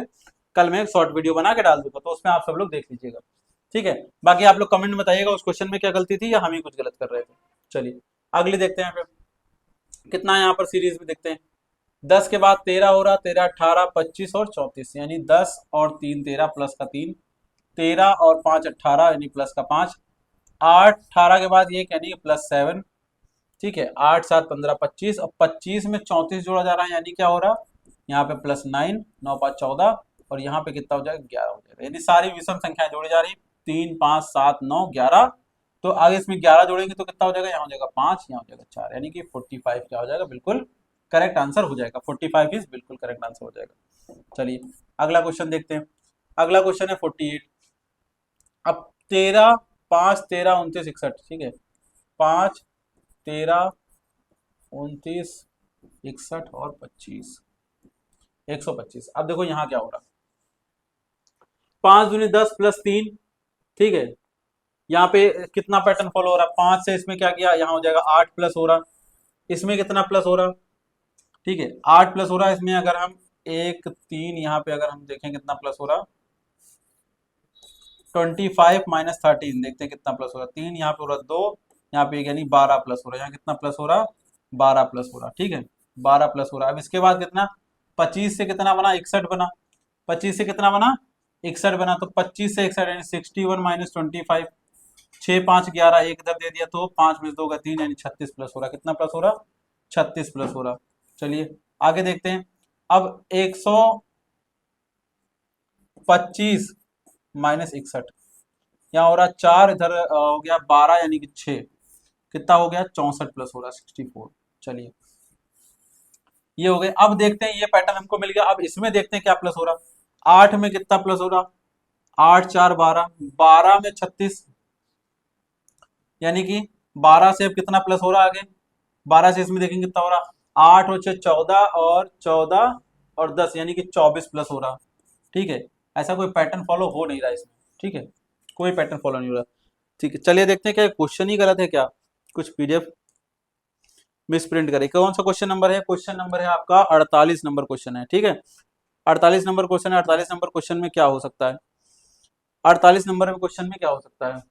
कल मैं एक शॉर्ट वीडियो बना के डाल दूंगा, तो उसमें आप सब लोग देख लीजिएगा। ठीक है, बाकी आप लोग कमेंट में बताइएगा उस क्वेश्चन में क्या गलती थी या हम ही कुछ गलत कर रहे थे। चलिए अगले देखते हैं फिर कितना है यहाँ पर सीरीज में देखते हैं। 10 के बाद 13 हो रहा, 13 18 25 और 34, यानी 10 और 3 13 प्लस का 3, 13 और 5 18 यानी प्लस का 5, 8 18 के बाद ये यानी प्लस 7। ठीक है, 8 7 15 25 और 25 में 34 जोड़ा जा रहा है, यानी क्या हो रहा, यहाँ पे प्लस 9, 9 5 14 और यहाँ पे कितना हो जाएगा 11 हो जाएगा। यानी सारी विषम संख्याएं जोड़ी जा रही, 3 5 7 9 11। तो आगे इसमें 11 जोड़ेंगे तो कितना हो जाएगा, यहाँ हो जाएगा 5, यहाँ हो जाएगा 4, यानी कि 45 क्या हो जाएगा, बिल्कुल करेक्ट आंसर हो जाएगा। 45 इज बिल्कुल करेक्ट आंसर हो जाएगा। चलिए अगला क्वेश्चन देखते हैं। अगला क्वेश्चन है 48। अब 13 5 13 29 61, ठीक है, 5 13 29 61 और 25, 125। अब देखो यहाँ क्या हो रहा, 5 दूनी 10 प्लस 3, ठीक है, यहाँ पे कितना पैटर्न फॉलो हो रहा है, 5 से इसमें क्या किया, यहाँ हो जाएगा 8 प्लस हो रहा, इसमें कितना प्लस हो रहा, ठीक है 8 प्लस हो रहा है इसमें। अगर हम 1 3 यहाँ पे अगर हम देखें कितना प्लस हो रहा, 25 माइनस 13, देखते हैं कितना प्लस हो रहा, 3 यहाँ पे हो रहा, 2 यहाँ पे, यानी 12 प्लस हो रहा है। यहाँ कितना प्लस हो रहा, 12 प्लस हो रहा, ठीक है 12 प्लस हो रहा है। अब इसके बाद कितना, 25 से कितना बना, 61 बना, 25 से कितना बना, 61 बना, तो 25 से 61 यानी 61 माइनस 25, 6 5 11, एक इधर दे दिया तो 5 में 2 का 3, यानी 36 प्लस हो रहा। कितना प्लस हो रहा, 36 प्लस हो रहा। चलिए आगे देखते हैं। अब 125 माइनस 61, यहाँ हो रहा 4, इधर हो गया 12 यानी कि 6, कितना हो गया 64 प्लस हो रहा 64। चलिए ये हो गए। अब देखते हैं ये पैटर्न हमको मिल गया। अब इसमें देखते हैं क्या प्लस हो रहा, 8 में कितना प्लस हो रहा, 8 4 12, 12 में 36, यानी कि 12 से अब कितना प्लस हो रहा आगे, 12 से इसमें देखेंगे कितना हो रहा, 8 और 6 14 और 14 और 10 यानी कि 24 प्लस हो रहा। ठीक है, ऐसा कोई पैटर्न फॉलो हो नहीं रहा इसमें, ठीक है, कोई पैटर्न फॉलो नहीं हो रहा। ठीक है, चलिए देखते हैं क्या क्वेश्चन ही गलत है क्या, कुछ पीडीएफ मिस प्रिंट करे। कौन सा क्वेश्चन नंबर है, क्वेश्चन नंबर है आपका 48 नंबर क्वेश्चन है। ठीक है, 48 नंबर क्वेश्चन है। 48 नंबर क्वेश्चन में क्या हो सकता है, 48 नंबर में क्वेश्चन में क्या हो सकता है,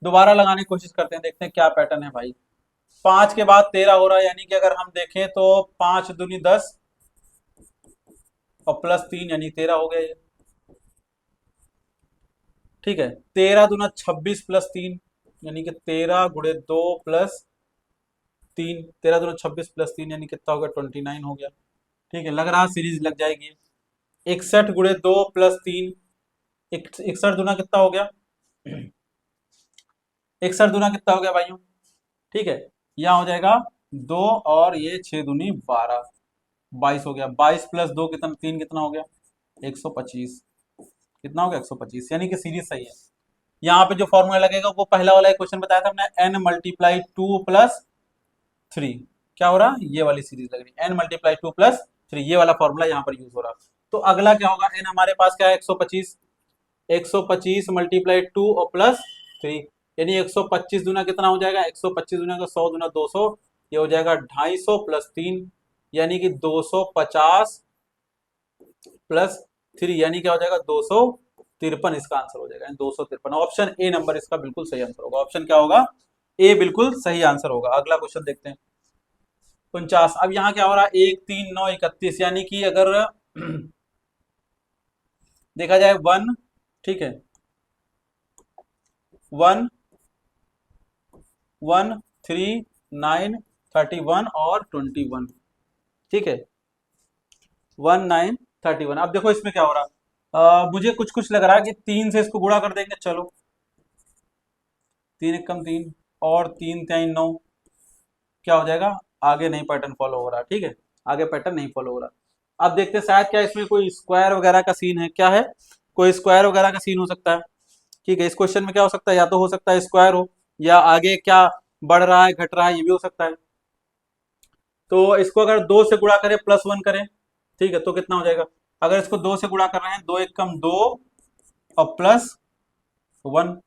दोबारा लगाने की कोशिश करते हैं, देखते हैं क्या पैटर्न है भाई। 5 के बाद 13 हो रहा है, यानी कि अगर हम देखें तो 5 दूनी 10 और प्लस 3 यानी 13 हो गया ये। ठीक है, 13 दूना 26 प्लस 3 यानी कि 13 गुणे 2 प्लस 3, 13 दूना 26 प्लस 3 यानी कितना हो गया 29 हो गया। ठीक है, लग रहा है सीरीज लग जाएगी। 61 गुणे 2 प्लस 3, 61 दूना कितना हो गया, 61 दूना कितना हो गया भाइयों, ठीक है, यहाँ हो जाएगा 2 और ये 6 दूनी 12, 22 हो गया। 22 प्लस 2 कितना, 3 कितना हो गया 125, कितना हो गया 125, यानी कि सीरीज सही है। यहाँ पे जो फॉर्मूला लगेगा वो पहला वाला क्वेश्चन बताया था हमने, n मल्टीप्लाई 2 प्लस 3, क्या हो रहा, ये वाली सीरीज लग रही, n मल्टीप्लाई 2 प्लस 3, ये वाला फॉर्मूला यहाँ पर यूज हो रहा। तो अगला क्या होगा, n हमारे पास क्या है 125, 125 मल्टीप्लाई 2 और प्लस 3, यानी 125 दूना कितना हो जाएगा, 125 दूना का 100 दूना 200, ये हो जाएगा 250 प्लस 3 यानी कि 250 प्लस 3 यानी क्या हो जाएगा 253, इसका आंसर हो जाएगा 253। ऑप्शन ए नंबर इसका बिल्कुल सही आंसर होगा। ऑप्शन क्या होगा, ए बिल्कुल सही आंसर होगा। अगला क्वेश्चन देखते हैं 49। अब यहाँ क्या हो रहा है 1 3 9 31, यानी कि अगर देखा जाए 1, ठीक है 1 1 3 9 31 और 21, ठीक है 1 9 31। अब देखो इसमें क्या हो रहा, मुझे कुछ कुछ लग रहा है कि 3 से इसको गुणा कर देंगे, चलो 3 एकम 3 और 3 3 9, क्या हो जाएगा, आगे नहीं पैटर्न फॉलो हो रहा, ठीक है आगे पैटर्न नहीं फॉलो हो रहा। अब देखते हैं शायद क्या इसमें कोई स्क्वायर वगैरह का सीन है, क्या है, कोई स्क्वायर वगैरह का सीन हो सकता है। ठीक है, इस क्वेश्चन में क्या हो सकता है, या तो हो सकता है स्क्वायर हो, या आगे क्या बढ़ रहा है घट रहा है ये भी हो सकता है। तो इसको अगर 2 से गुणा करें +1 करें, ठीक है, तो कितना हो जाएगा, अगर इसको 2 से गुणा कर रहे हैं, 2 एक कम 2 और +1,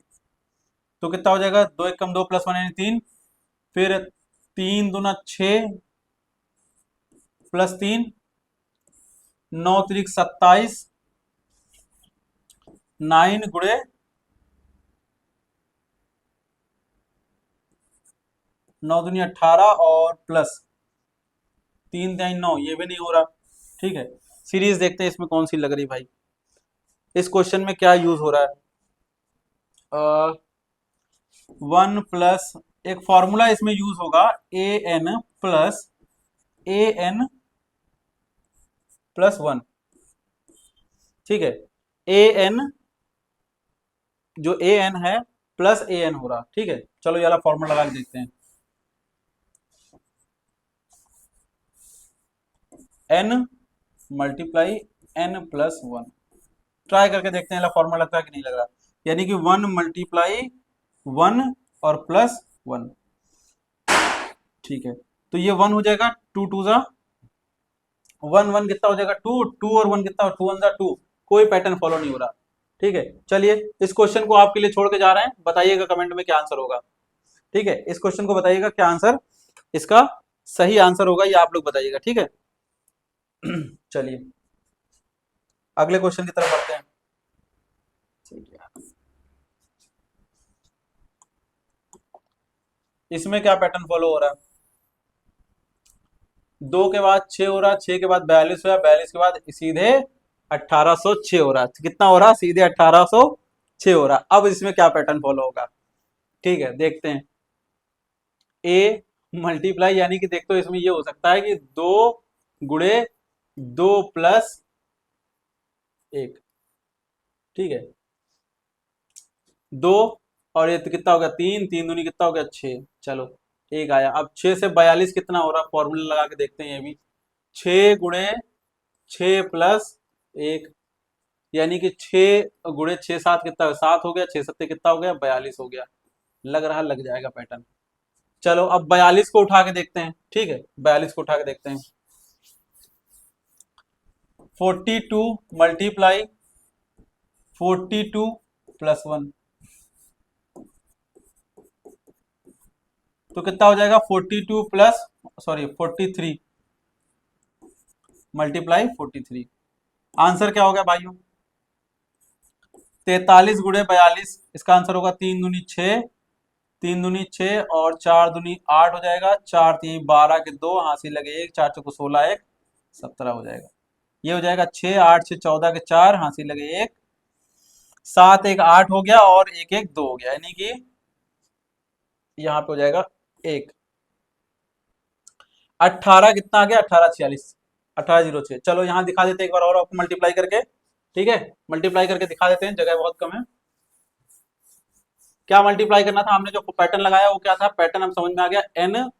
तो कितना हो जाएगा, 2 एक कम 2 +1 यानी 3, फिर 3 दूना 6 +3 9 त्रिक 27, 9 गुणे 9 दूनी 18 और +3 3 9, ये भी नहीं हो रहा। ठीक है, सीरीज देखते हैं इसमें कौन सी लग रही भाई, इस क्वेश्चन में क्या यूज हो रहा है। 1 प्लस एक फॉर्मूला इसमें यूज होगा, an+an+1। ठीक है, an जो an है +an हो रहा। ठीक है, चलो ये वाला फॉर्मूला लगा के देखते हैं, n मल्टीप्लाई n+1, ट्राई करके देखते हैं फॉर्मूला लगता है कि नहीं लग रहा, यानी कि 1 मल्टीप्लाई 1 और +1। ठीक है, तो ये 1 हो जाएगा, 2 2 जा 1 1 कितना हो जाएगा 2 2 और 1 कितना, 2 1 जा 2, कोई पैटर्न फॉलो नहीं हो रहा। ठीक है, चलिए इस क्वेश्चन को आपके लिए छोड़ के जा रहे हैं, बताइएगा कमेंट में क्या आंसर होगा। ठीक है, इस क्वेश्चन को बताइएगा क्या आंसर इसका सही आंसर होगा, ये आप लोग बताइएगा। ठीक है चलिए अगले क्वेश्चन की तरफ बढ़ते हैं। इसमें क्या पैटर्न फॉलो हो रहा है, 2 के बाद 6 हो रहा, 6 के बाद 42 हो रहा, 42 के बाद सीधे 1806 हो रहा, कितना हो रहा, सीधे 1806 हो रहा। अब इसमें क्या पैटर्न फॉलो होगा, ठीक है देखते हैं। ए मल्टीप्लाई, यानी कि देखते हो इसमें ये हो सकता है कि 2 गुणे 2 + 1। ठीक है, 2 और ये तो कितना हो गया 3 3 दूनी कितना हो गया 6, चलो 1 आया। अब 6 से 42 कितना हो रहा, फॉर्मूला लगा के देखते हैं ये भी, 6 गुणे 6 + 1, यानी कि 6 गुणे 6 7 कितना हो, 7 हो गया, 6 7 कितना हो गया 42 हो गया। लग रहा लग जाएगा पैटर्न। चलो अब 42 को उठा के देखते हैं। ठीक है, 42 को उठा के देखते हैं, 42 मल्टीप्लाई 42 + 1, तो कितना हो जाएगा 42 प्लस 43 मल्टीप्लाई 43। आंसर क्या हो गया भाइयों, 43 गुणे 42, इसका आंसर होगा 3 दूनी 6, 3 दूनी 6 और 4 दूनी 8 हो जाएगा, 4 3 12 के 2 हाथ से लगे 1, 4 चौको 16 1 17 हो जाएगा। ये हो जाएगा 6 8 6 14 के 4 हाथ से लगे 1, 7 1 8 हो गया और 1 1 2 हो गया, यानी कि यहाँ पे हो जाएगा 1। 18 कितना आ गया 1846, 1806। चलो यहाँ दिखा देते हैं एक बार और आपको मल्टीप्लाई करके। ठीक है, मल्टीप्लाई करके दिखा देते हैं, जगह बहुत कम है। क्या मल्टीप्लाई करना था, हमने जो पैटर्न लगाया वो क्या था, पैटर्न हम समझ में आ गया, n।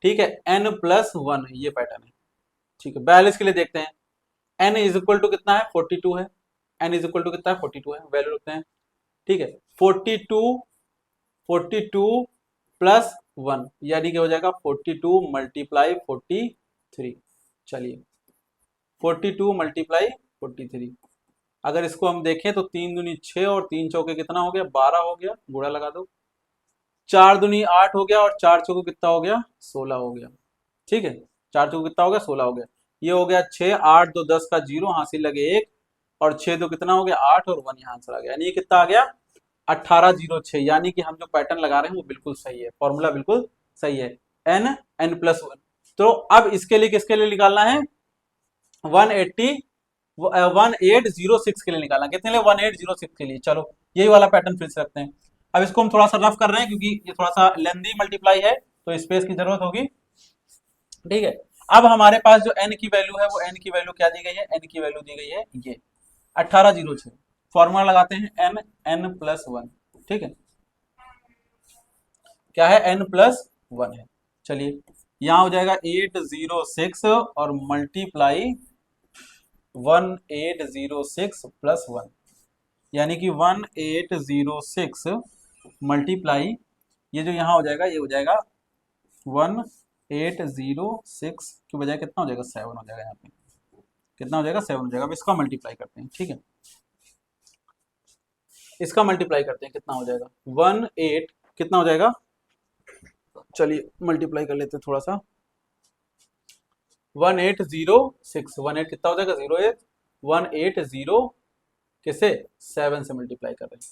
ठीक है, n+1 ये पैटर्न है। ठीक है, 42 के लिए देखते हैं, n इज इक्वल टू कितना है 42 है, n इज इक्वल टू कितना है 42 है, वैल्यू रखते हैं। ठीक है, 42 + 1 यानी कि हो जाएगा 42 मल्टीप्लाई 43। चलिए 42 मल्टीप्लाई 43, अगर इसको हम देखें तो 3 दूनी 6 और 3 चौके कितना हो गया 12 हो गया, गुणा लगा दो, 4 दूनी 8 हो गया और 4 चौके कितना हो गया 16 हो गया। ठीक है, 4 चौके कितना हो गया 16 हो गया। ये हो गया 6 8 2 10 का 0 हासिल लगे 1 और 6 2 कितना हो गया 8 और 1 यहाँ आंसर आ गया, यानी ये कितना आ गया 1806। यानी कि हम जो पैटर्न लगा रहे हैं वो बिल्कुल सही है, फॉर्मूला बिल्कुल सही है, n+1। तो अब इसके लिए किसके लिए निकालना है, 1806 के लिए निकालना, कितने लिए 1806 के लिए। चलो यही वाला पैटर्न फिर से रखते हैं। अब इसको हम थोड़ा सा रफ कर रहे हैं क्योंकि ये थोड़ा सा लेंदी मल्टीप्लाई है तो स्पेस की जरूरत होगी। ठीक है, अब हमारे पास जो n की वैल्यू है वो n की वैल्यू क्या दी गई है, n की वैल्यू दी गई है ये 1806। फॉर्मूला लगाते हैं n+1। ठीक है, क्या है n+1 है। चलिए यहाँ हो जाएगा 806 और मल्टीप्लाई 1806 प्लस 1, यानी कि 1806 मल्टीप्लाई ये जो यहाँ हो जाएगा ये हो जाएगा 1806 की बजाय कितना हो जाएगा 7 हो जाएगा, यहाँ पे कितना हो जाएगा 7 हो जाएगा। अब इसका मल्टीप्लाई करते हैं, ठीक है, इसका मल्टीप्लाई करते हैं, कितना हो जाएगा 18 कितना हो जाएगा, चलिए मल्टीप्लाई कर लेते हैं थोड़ा सा। 1806 18 कितना हो जाएगा 08 180 किसे 7 से मल्टीप्लाई कर रहे हैं,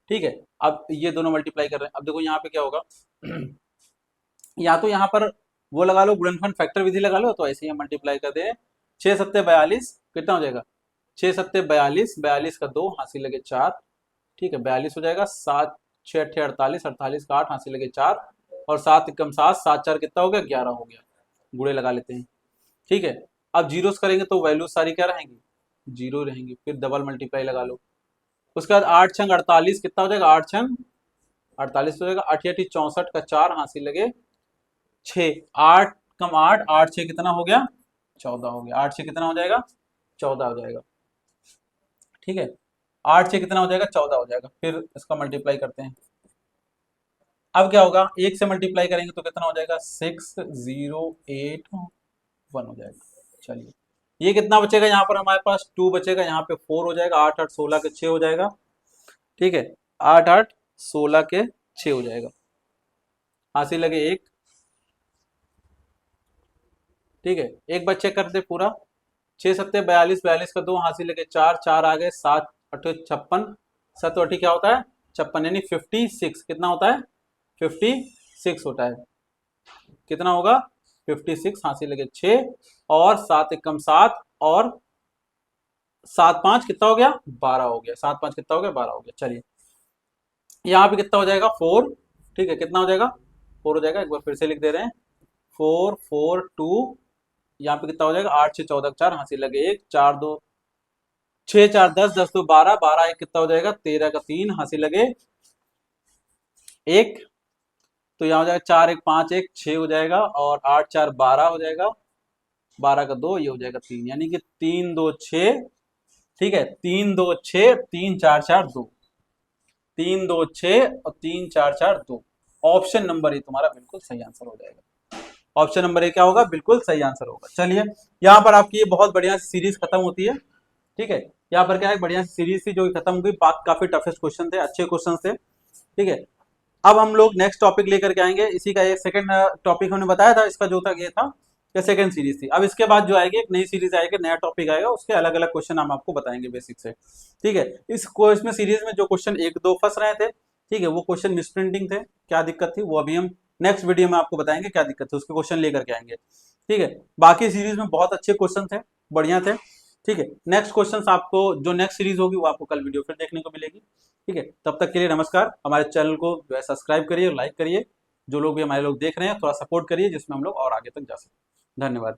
ठीक है। अब ये दोनों मल्टीप्लाई कर रहे हैं, अब देखो यहाँ पे क्या होगा या तो यहाँ पर वो लगा लो गुणनफल फैक्टर विधि लगा लो, तो ऐसे ही हम मल्टीप्लाई कर दे। 6 सत्ते 42 कितना हो जाएगा 6 सत्ते 42 42 का 2 हासिल लगे 4, ठीक है 42 हो जाएगा। 7 6 अट्ठे 48 48 का 8 हासिल लगे 4 और 7 एकम 7 7 4 कितना हो गया 11 हो गया, गुणे लगा लेते हैं, ठीक है। अब जीरोस करेंगे तो वैल्यू सारी क्या रहेंगी जीरो रहेंगी, फिर डबल मल्टीप्लाई लगा लो। उसके बाद 8 छंग 48 कितना हो जाएगा 8 छंग 48 हो जाएगा। 8 8 64 का 4 हासिल लगे 6 8 कम 8 8 6 कितना हो गया 14 हो गया, 8 6 कितना हो जाएगा 14 हो जाएगा, ठीक है 8 6 कितना हो जाएगा 14 हो जाएगा। फिर इसका मल्टीप्लाई करते हैं, अब क्या होगा 1 से मल्टीप्लाई करेंगे तो कितना हो जाएगा 6081 हो जाएगा। चलिए ये कितना बचेगा यहाँ पर हमारे पास 2 बचेगा, यहाँ पे 4 हो जाएगा, 8 8 16 के 6 हो जाएगा, ठीक है 8 8 16 के 6 हो जाएगा, हासिल लगे 1, ठीक है एक बार चेक करते पूरा। 6 सत्ते 42 42 का 2 हासिल लगे 4 4 आ गए 7 8 56 7 8 क्या होता है 56 यानी 56 कितना होता है 56 होता है, कितना होगा 56 हासिल लगे 6 और 7 एकम 7 और 7 5 कितना हो गया 12 हो गया, 7 5 कितना हो गया 12 हो गया। चलिए यहाँ पे कितना हो जाएगा 4, ठीक है कितना हो जाएगा 4 हो जाएगा, एक बार फिर से लिख दे रहे हैं 4 4 2, यहाँ पे कितना हो जाएगा 8 6 14 4 हासिल लगे 1 4 2 6 4 10 10 2 12 12 1 कितना हो जाएगा 13 का 3 हासिल लगे 1, तो यहाँ हो जाएगा 4 1 5 1 6 हो जाएगा और 8 4 12 हो जाएगा, 12 का 2 ये हो जाएगा 3, यानी कि 3 2 6, ठीक है 3 2 6 3 4 4 2 3 2 6 और 3 4 4 2, ऑप्शन नंबर ए तुम्हारा बिल्कुल सही आंसर हो जाएगा। ऑप्शन नंबर ए क्या होगा बिल्कुल सही आंसर होगा। चलिए यहाँ पर आपकी ये बहुत बढ़िया सीरीज खत्म होती है, ठीक है यहाँ पर क्या है बढ़िया सीरीज थी जो खत्म हुई, बात काफी टफेस्ट क्वेश्चन थे, अच्छे क्वेश्चन थे, ठीक है। अब हम लोग नेक्स्ट टॉपिक लेकर के आएंगे, इसी का एक सेकंड टॉपिक हमने बताया था, इसका जो था ये था ये सेकंड सीरीज थी। अब इसके बाद जो आएगी एक नई सीरीज आएगी, नया टॉपिक आएगा, उसके अलग अलग क्वेश्चन हम आपको बताएंगे बेसिक से, ठीक है। इसमें सीरीज में जो क्वेश्चन 1 2 फंस रहे थे, ठीक है वो क्वेश्चन मिसप्रिंटिंग थे, क्या दिक्कत थी वो अभी हम नेक्स्ट वीडियो में आपको बताएंगे क्या दिक्कत थी, उसके क्वेश्चन लेकर के आएंगे, ठीक है। बाकी सीरीज में बहुत अच्छे क्वेश्चन थे, बढ़िया थे, ठीक है। नेक्स्ट क्वेश्चंस आपको जो नेक्स्ट सीरीज होगी वो आपको कल वीडियो फिर देखने को मिलेगी, ठीक है। तब तक के लिए नमस्कार, हमारे चैनल को जो है सब्सक्राइब करिए, लाइक करिए, जो लोग भी हमारे लोग देख रहे हैं थोड़ा सपोर्ट करिए जिसमें हम लोग और आगे तक जा सकें। धन्यवाद।